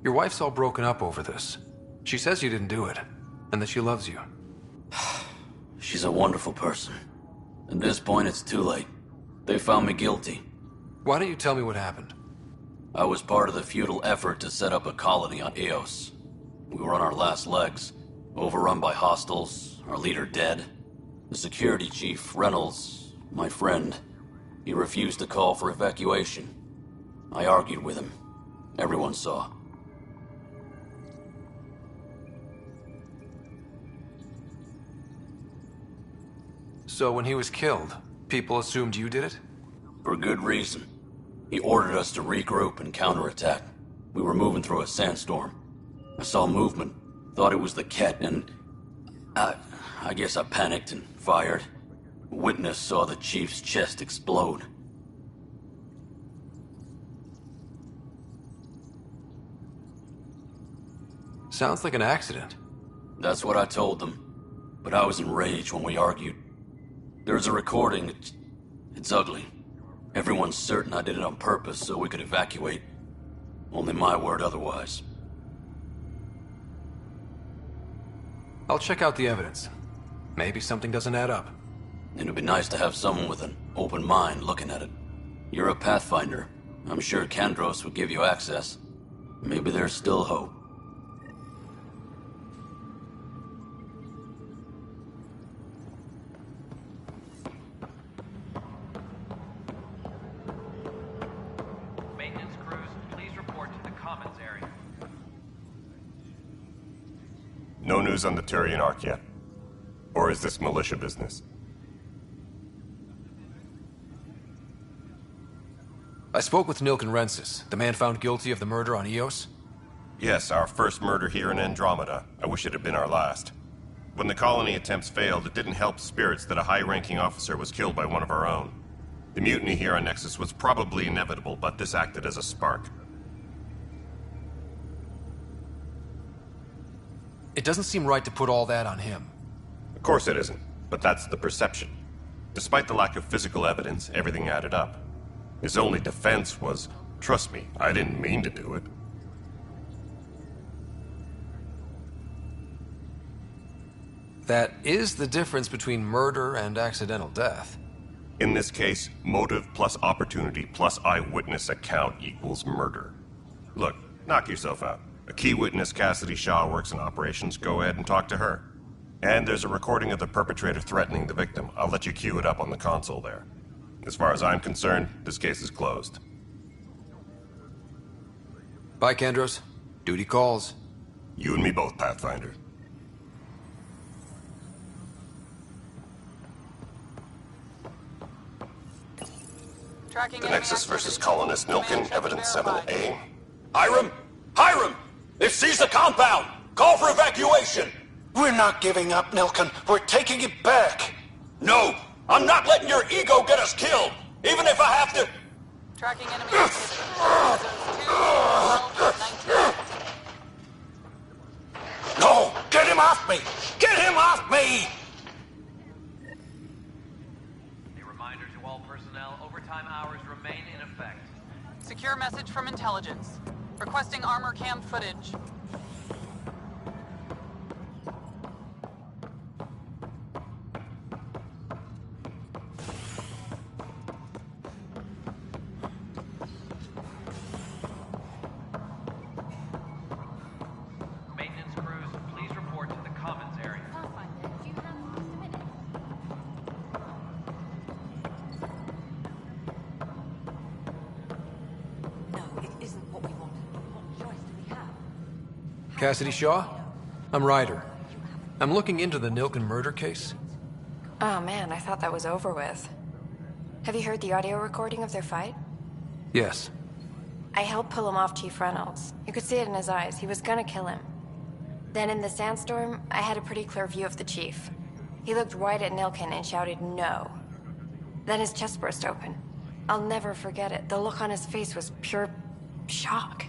S3: Your wife's all broken up over this. She says you didn't do it, and that she loves you.
S20: She's a wonderful person. At this point, it's too late. They found me guilty.
S3: Why don't you tell me what happened?
S20: I was part of the futile effort to set up a colony on Eos. We were on our last legs, overrun by hostiles, our leader dead. The security chief, Reynolds, my friend, he refused to call for evacuation. I argued with him. Everyone saw.
S3: So when he was killed, people assumed you did it?
S20: For good reason. He ordered us to regroup and counterattack. We were moving through a sandstorm. I saw movement, thought it was the Ket, and... I guess I panicked and fired. A witness saw the chief's chest explode.
S3: Sounds like an accident.
S20: That's what I told them. But I was enraged when we argued. There's a recording. It's ugly. Everyone's certain I did it on purpose so we could evacuate. Only my word otherwise.
S3: I'll check out the evidence. Maybe something doesn't add up.
S20: It'd be nice to have someone with an open mind looking at it. You're a Pathfinder. I'm sure Kandros would give you access. Maybe there's still hope.
S14: Maintenance crews, please report to the commons area.
S13: No news on the Turian Ark yet? Or is this militia business?
S3: I spoke with Nilken Rensis, the man found guilty of the murder on Eos.
S13: Yes, our first murder here in Andromeda. I wish it had been our last. When the colony attempts failed, it didn't help spirits that a high-ranking officer was killed by one of our own. The mutiny here on Nexus was probably inevitable, but this acted as a spark.
S3: It doesn't seem right to put all that on him.
S13: Of course it isn't, but that's the perception. Despite the lack of physical evidence, everything added up. His only defense was, trust me, I didn't mean to do it.
S3: That is the difference between murder and accidental death.
S13: In this case, motive plus opportunity plus eyewitness account equals murder. Look, knock yourself out. A key witness, Cassidy Shaw, works in operations. Go ahead and talk to her. And there's a recording of the perpetrator threatening the victim. I'll let you cue it up on the console there. As far as I'm concerned, this case is closed.
S3: Bye, Kandros. Duty calls.
S13: You and me both, Pathfinder.
S8: Tracking
S13: The Nexus versus Colonist Nilken, Evidence 7A.
S11: Hiram! Hiram! They've seized the compound!
S21: Call for evacuation!
S22: We're not giving up, Nilkin. We're taking it back.
S21: No! I'm not letting your ego get us killed! Even if I have to...
S8: Tracking enemy activity. Zones 2, 12, 19.
S22: No! Get him off me! Get him off me!
S14: A reminder to all personnel, overtime hours remain in effect.
S8: Secure message from intelligence. Requesting armor cam footage.
S14: Maintenance crews, please report to the commons area.
S3: Cassidy Shaw? I'm Ryder. I'm looking into the Nilkin murder case.
S23: Oh man, I thought that was over with. Have you heard the audio recording of their fight?
S3: Yes.
S23: I helped pull him off Chief Reynolds. You could see it in his eyes. He was gonna kill him. Then in the sandstorm, I had a pretty clear view of the Chief. He looked right at Nilkin and shouted no. Then his chest burst open. I'll never forget it. The look on his face was pure shock.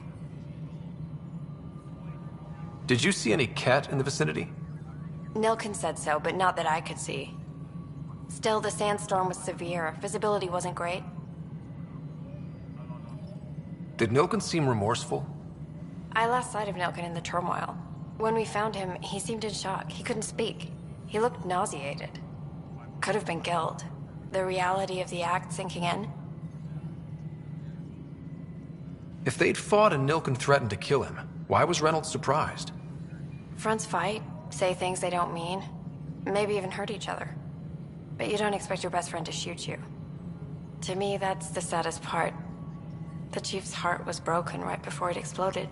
S3: Did you see any cat in the vicinity?
S23: Nilkin said so, but not that I could see. Still, the sandstorm was severe. Visibility wasn't great.
S3: Did Nilkin seem remorseful?
S23: I lost sight of Nilkin in the turmoil. When we found him, he seemed in shock. He couldn't speak. He looked nauseated. Could have been guilt. The reality of the act sinking in.
S3: If they'd fought and Nilkin threatened to kill him, why was Reynolds surprised?
S23: Fronts fight, say things they don't mean, maybe even hurt each other. But you don't expect your best friend to shoot you. To me, that's the saddest part. The Chief's heart was broken right before it exploded.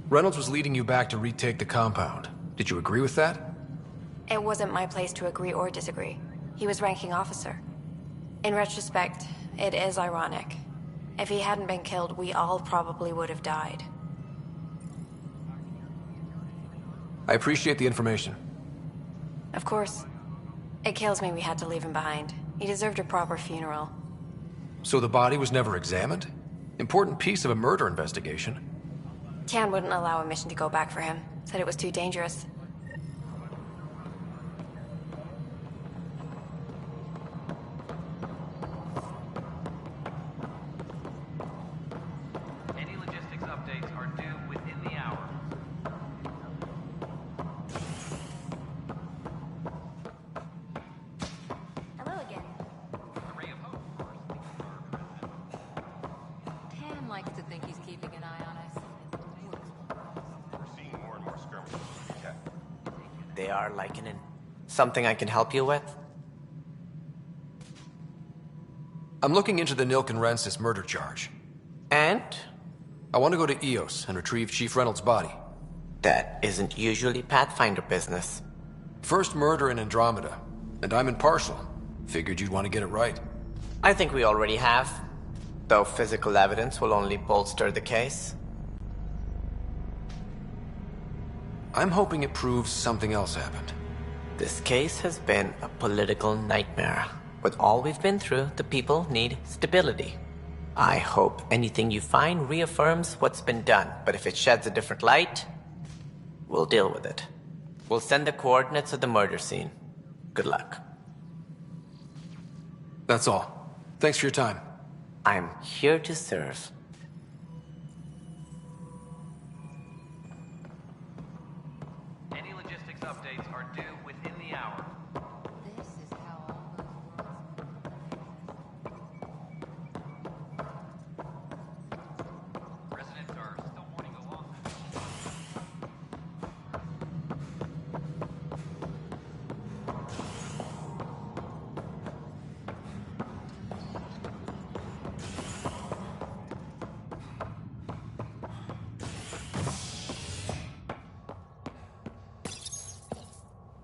S3: Reynolds was leading you back to retake the compound. Did you agree with that?
S23: It wasn't my place to agree or disagree. He was ranking officer. In retrospect, it is ironic. If he hadn't been killed, we all probably would have died.
S3: I appreciate the information.
S23: Of course. It kills me we had to leave him behind. He deserved a proper funeral.
S3: So the body was never examined? Important piece of a murder investigation.
S23: Tan wouldn't allow a mission to go back for him. Said it was too dangerous.
S14: Any logistics updates are due within the hour.
S4: Hello again. Tan likes to think he's keeping an eye on us.
S13: We're seeing more and more skirmishes. Yeah.
S5: They are likening. Something I can help you with?
S3: I'm looking into the Nilkin Rensis murder charge.
S5: And?
S3: I want to go to EOS and retrieve Chief Reynolds' body.
S5: That isn't usually Pathfinder business.
S3: First murder in Andromeda, and I'm impartial. Figured you'd want to get it right.
S5: I think we already have. Though physical evidence will only bolster the case.
S3: I'm hoping it proves something else happened.
S5: This case has been a political nightmare. With all we've been through, the people need stability. I hope anything you find reaffirms what's been done, but if it sheds a different light, we'll deal with it. We'll send the coordinates of the murder scene. Good luck.
S3: That's all. Thanks for your time.
S5: I'm here to serve.
S14: Any logistics updates are due within the hour.
S4: This is how all those
S14: Residents are still mourning a loss.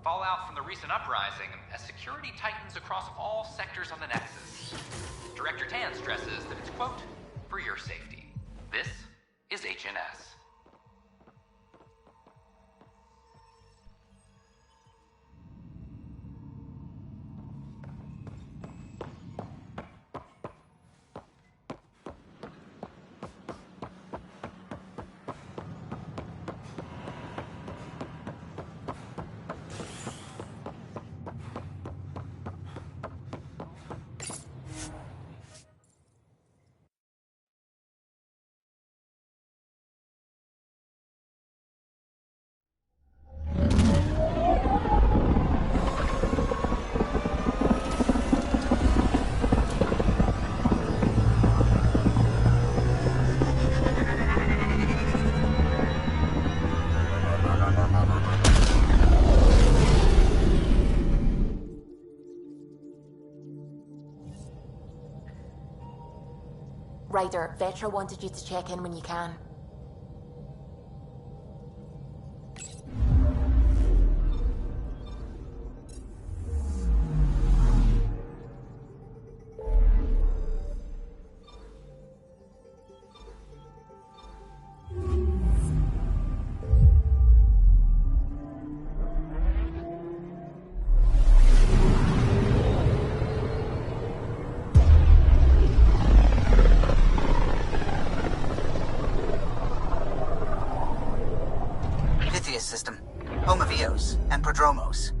S1: Fallout from the recent uprising as security tightens across all sectors on the Nexus. Director Tan stresses that it's, quote, for your safety. This is HNS.
S18: Ryder, Vetra wanted you to check in when you can.
S6: System, home of Eos and Prodromos.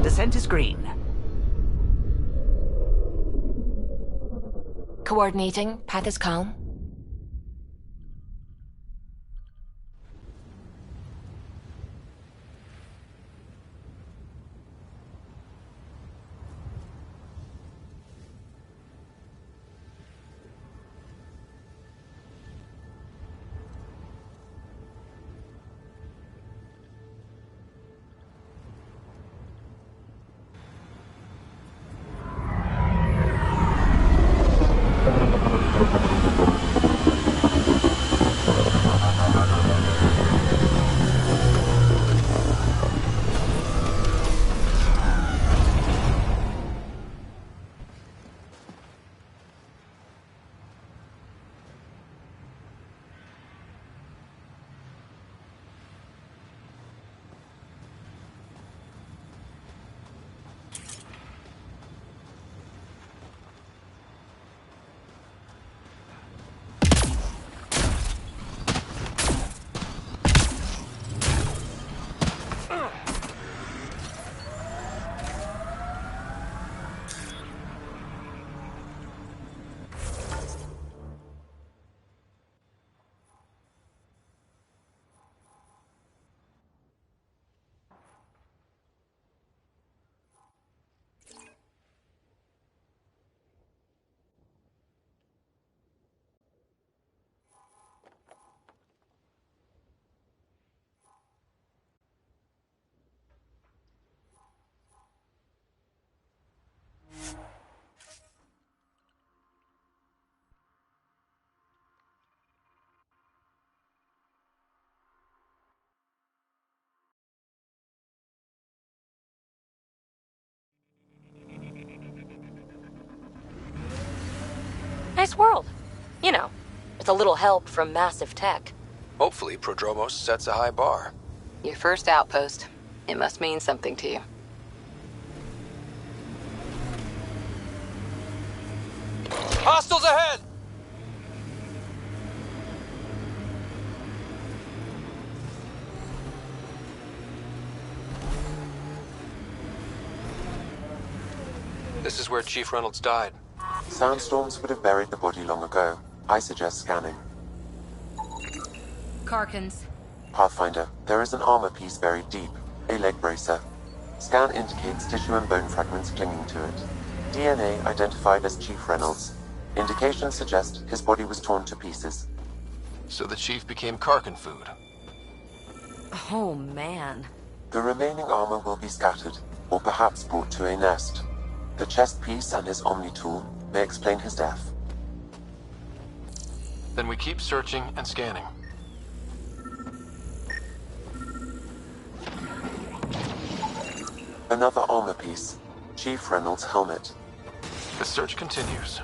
S10: Descent is green.
S18: Coordinating. Path is calm.
S12: Nice world. You know, with a little help from massive tech.
S3: Hopefully, Prodromos sets a high bar.
S12: Your first outpost. It must mean something to you.
S3: Hostiles ahead! is where Chief Reynolds died.
S2: Sandstorms would have buried the body long ago. I suggest scanning.
S4: Karkins.
S2: Pathfinder, there is an armor piece buried deep. A leg bracer. Scan indicates tissue and bone fragments clinging to it. DNA identified as Chief Reynolds. Indications suggest his body was torn to pieces.
S3: So the Chief became Karkin food.
S12: Oh, man.
S2: The remaining armor will be scattered, or perhaps brought to a nest. The chest piece and his Omni tool may explain his death.
S3: Then we keep searching and scanning.
S2: Another armor piece. Chief Reynolds' helmet.
S3: The search continues.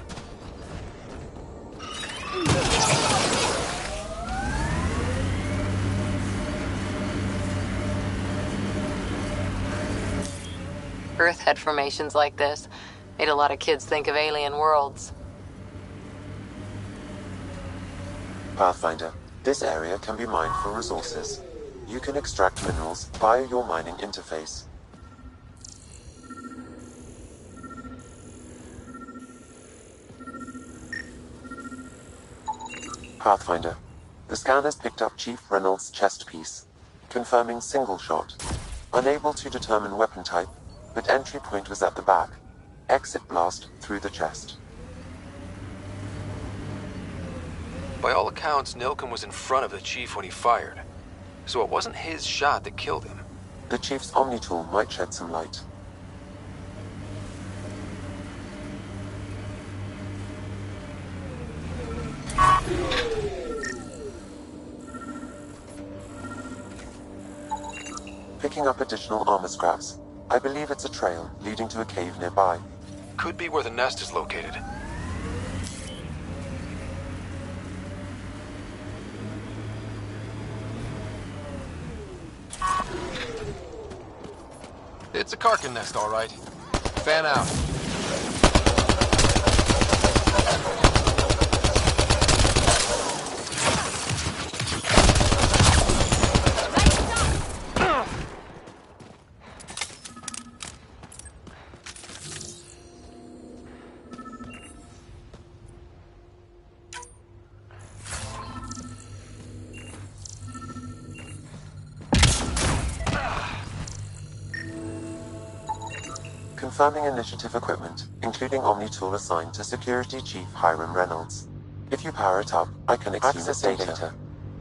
S12: Earth had formations like this. Made a lot of kids think of alien worlds.
S2: Pathfinder, this area can be mined for resources. You can extract minerals via your mining interface. Pathfinder, the scan has picked up Chief Reynolds' chest piece, confirming single shot. Unable to determine weapon type, but entry point was at the back. Exit blast through the chest.
S3: By all accounts, Nilken was in front of the Chief when he fired. So it wasn't his shot that killed him.
S2: The Chief's Omni tool might shed some light. Picking up additional armor scraps. I believe it's a trail leading to a cave nearby.
S3: Could be where the nest is located. It's a Karkin nest, all right. Fan out.
S2: Confirming initiative equipment, including Omni tool assigned to Security Chief Hiram Reynolds. If you power it up, I can access data.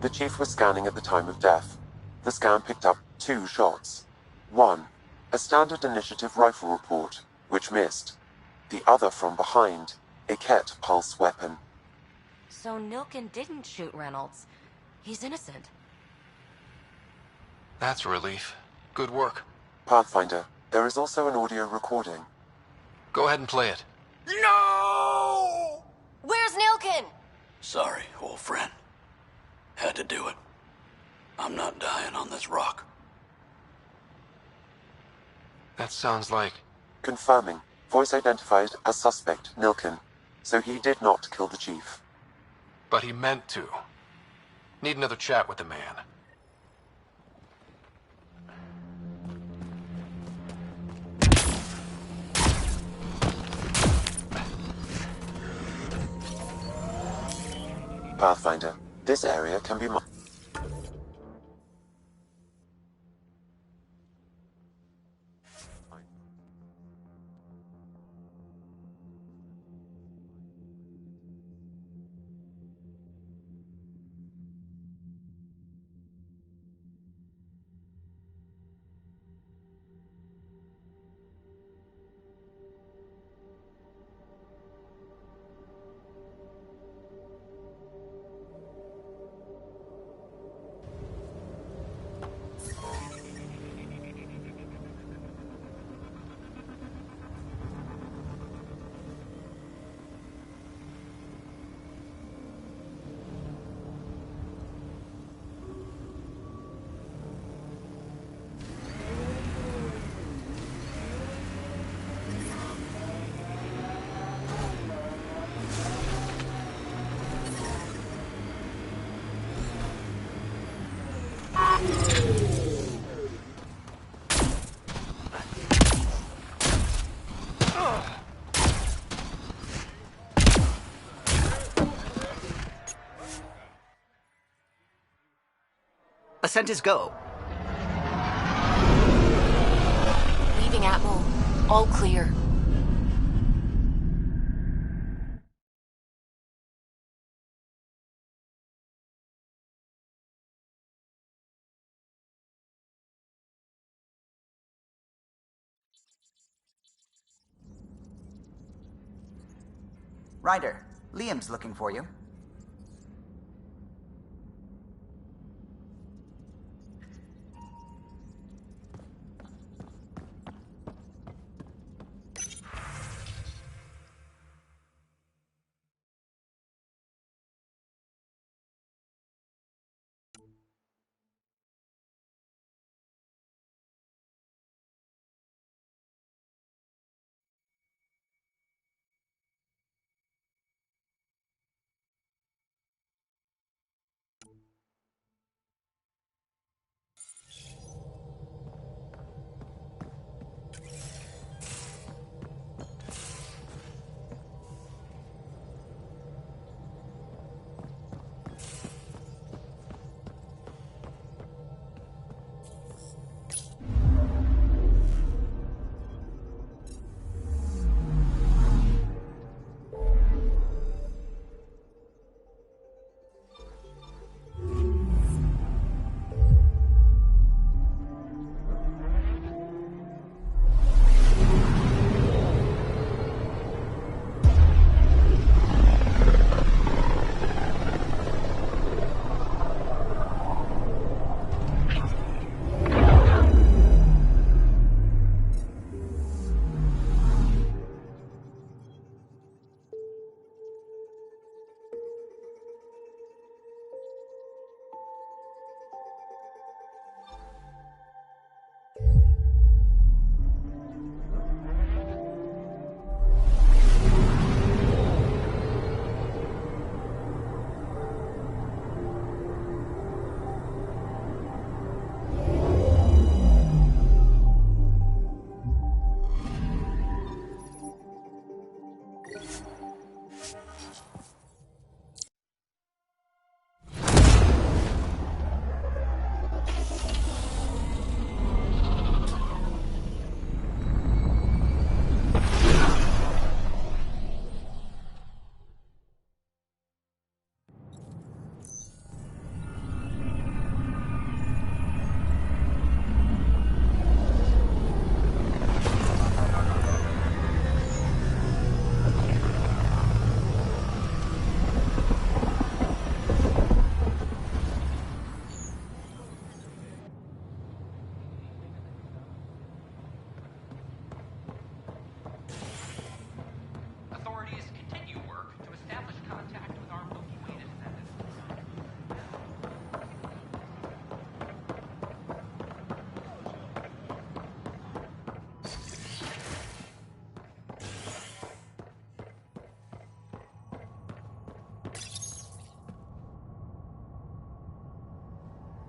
S2: The Chief was scanning at the time of death. The scan picked up 2 shots. One, a standard initiative rifle report, which missed. The other from behind, a Ket pulse weapon.
S12: So Nilken didn't shoot Reynolds. He's innocent.
S3: That's a relief. Good work.
S2: Pathfinder, there is also an audio recording.
S3: Go ahead and play it.
S12: No! Where's Nilken?
S20: Sorry, old friend. Had to do it. I'm not dying on this rock.
S3: That sounds like...
S2: Confirming. Voice identified as suspect, Nilken. So he did not kill the Chief.
S3: But he meant to. Need another chat with the man.
S2: Pathfinder, this area can be mined.
S10: Descent is go.
S18: Leaving Atmo. All clear.
S6: Ryder, Liam's looking for you.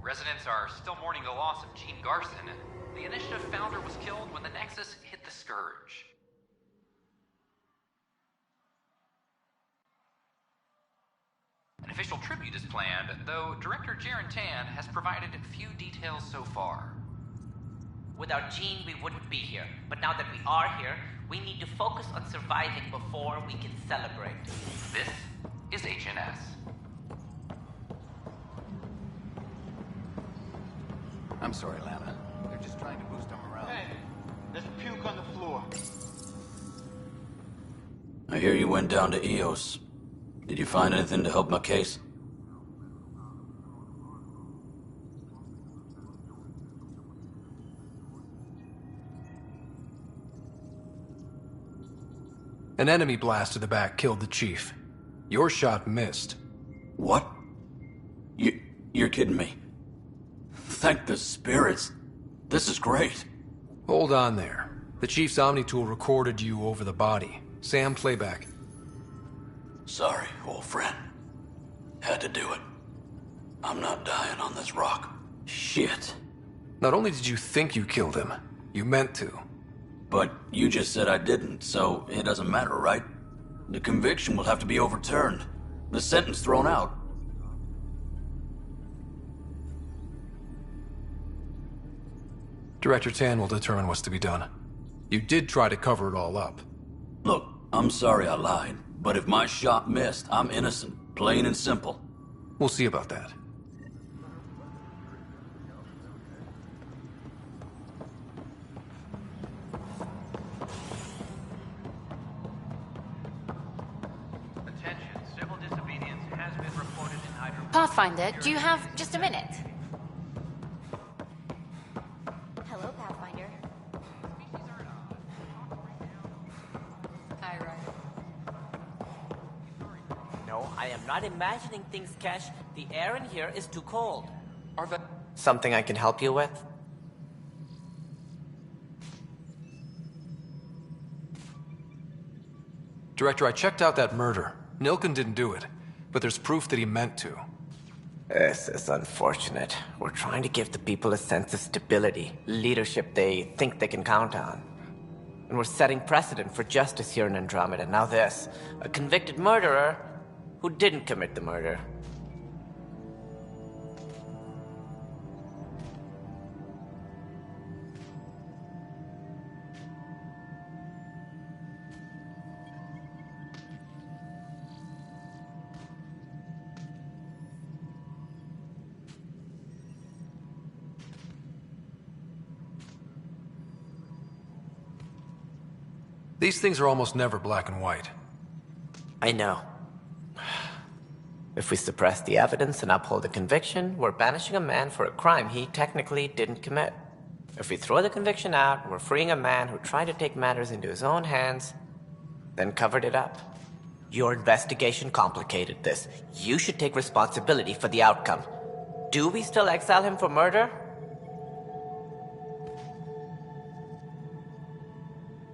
S1: Residents are still mourning the loss of Gene Garson. The initiative founder was killed when the Nexus hit the Scourge. An official tribute is planned, though Director Jaren Tan has provided few details so far.
S15: Without Gene, we wouldn't be here. But now that we are here, we need to focus on surviving before we can celebrate.
S1: This is HNS.
S7: I'm sorry, Lana. They're just trying to boost our morale.
S22: Hey, there's puke on the floor.
S20: I hear you went down to EOS. Did you find anything to help my case?
S3: An enemy blast to the back killed the chief. Your shot missed.
S20: What? You're kidding me. Thank the spirits. This is great.
S3: Hold on there. The chief's Omni tool recorded you over the body. Sam, playback.
S20: Sorry, old friend. Had to do it. I'm not dying on this rock. Shit.
S3: Not only did you think you killed him, you meant to.
S20: But you just said I didn't, so it doesn't matter, right? The conviction will have to be overturned. The sentence thrown out.
S3: Director Tan will determine what's to be done. You did try to cover it all up.
S20: Look, I'm sorry I lied, but if my shot missed, I'm innocent. Plain and simple.
S3: We'll see about that.
S14: Attention, civil disobedience has been reported in Hydro...
S18: Pathfinder, do you have just a minute? Hello, Pathfinder.
S4: Hi, Ryder.
S15: No, I am not imagining things, Cash. The air in here is too cold.
S5: Are there something I can help you with?
S3: Director, I checked out that murder. Nilken didn't do it, but there's proof that he meant to.
S5: This is unfortunate. We're trying to give the people a sense of stability, leadership they think they can count on. And we're setting precedent for justice here in Andromeda. Now this, a convicted murderer who didn't commit the murder.
S3: These things are almost never black and white.
S5: I know. If we suppress the evidence and uphold the conviction, we're banishing a man for a crime he technically didn't commit. If we throw the conviction out, we're freeing a man who tried to take matters into his own hands, then covered it up. Your investigation complicated this. You should take responsibility for the outcome. Do we still exile him for murder?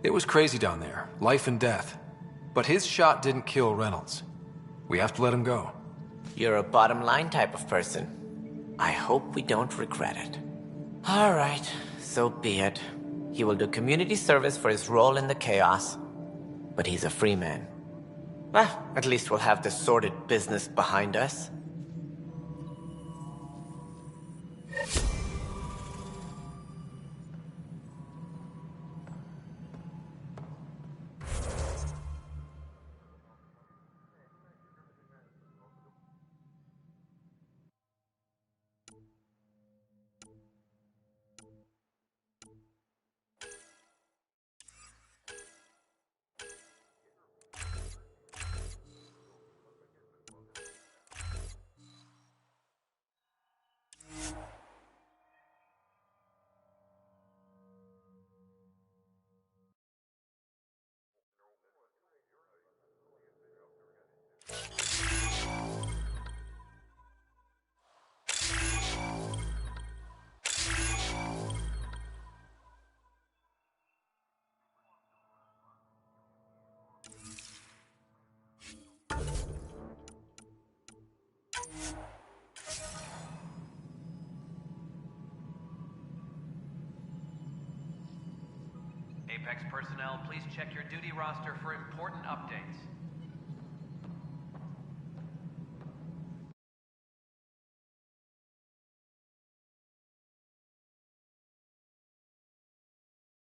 S3: It was crazy down there, life and death. But his shot didn't kill Reynolds. We have to let him go.
S5: You're a bottom line type of person. I hope we don't regret it. All right, so be it. He will do community service for his role in the chaos. But he's a free man. Well, at least we'll have this sordid business behind us.
S14: Apex personnel, please check your duty roster for important updates.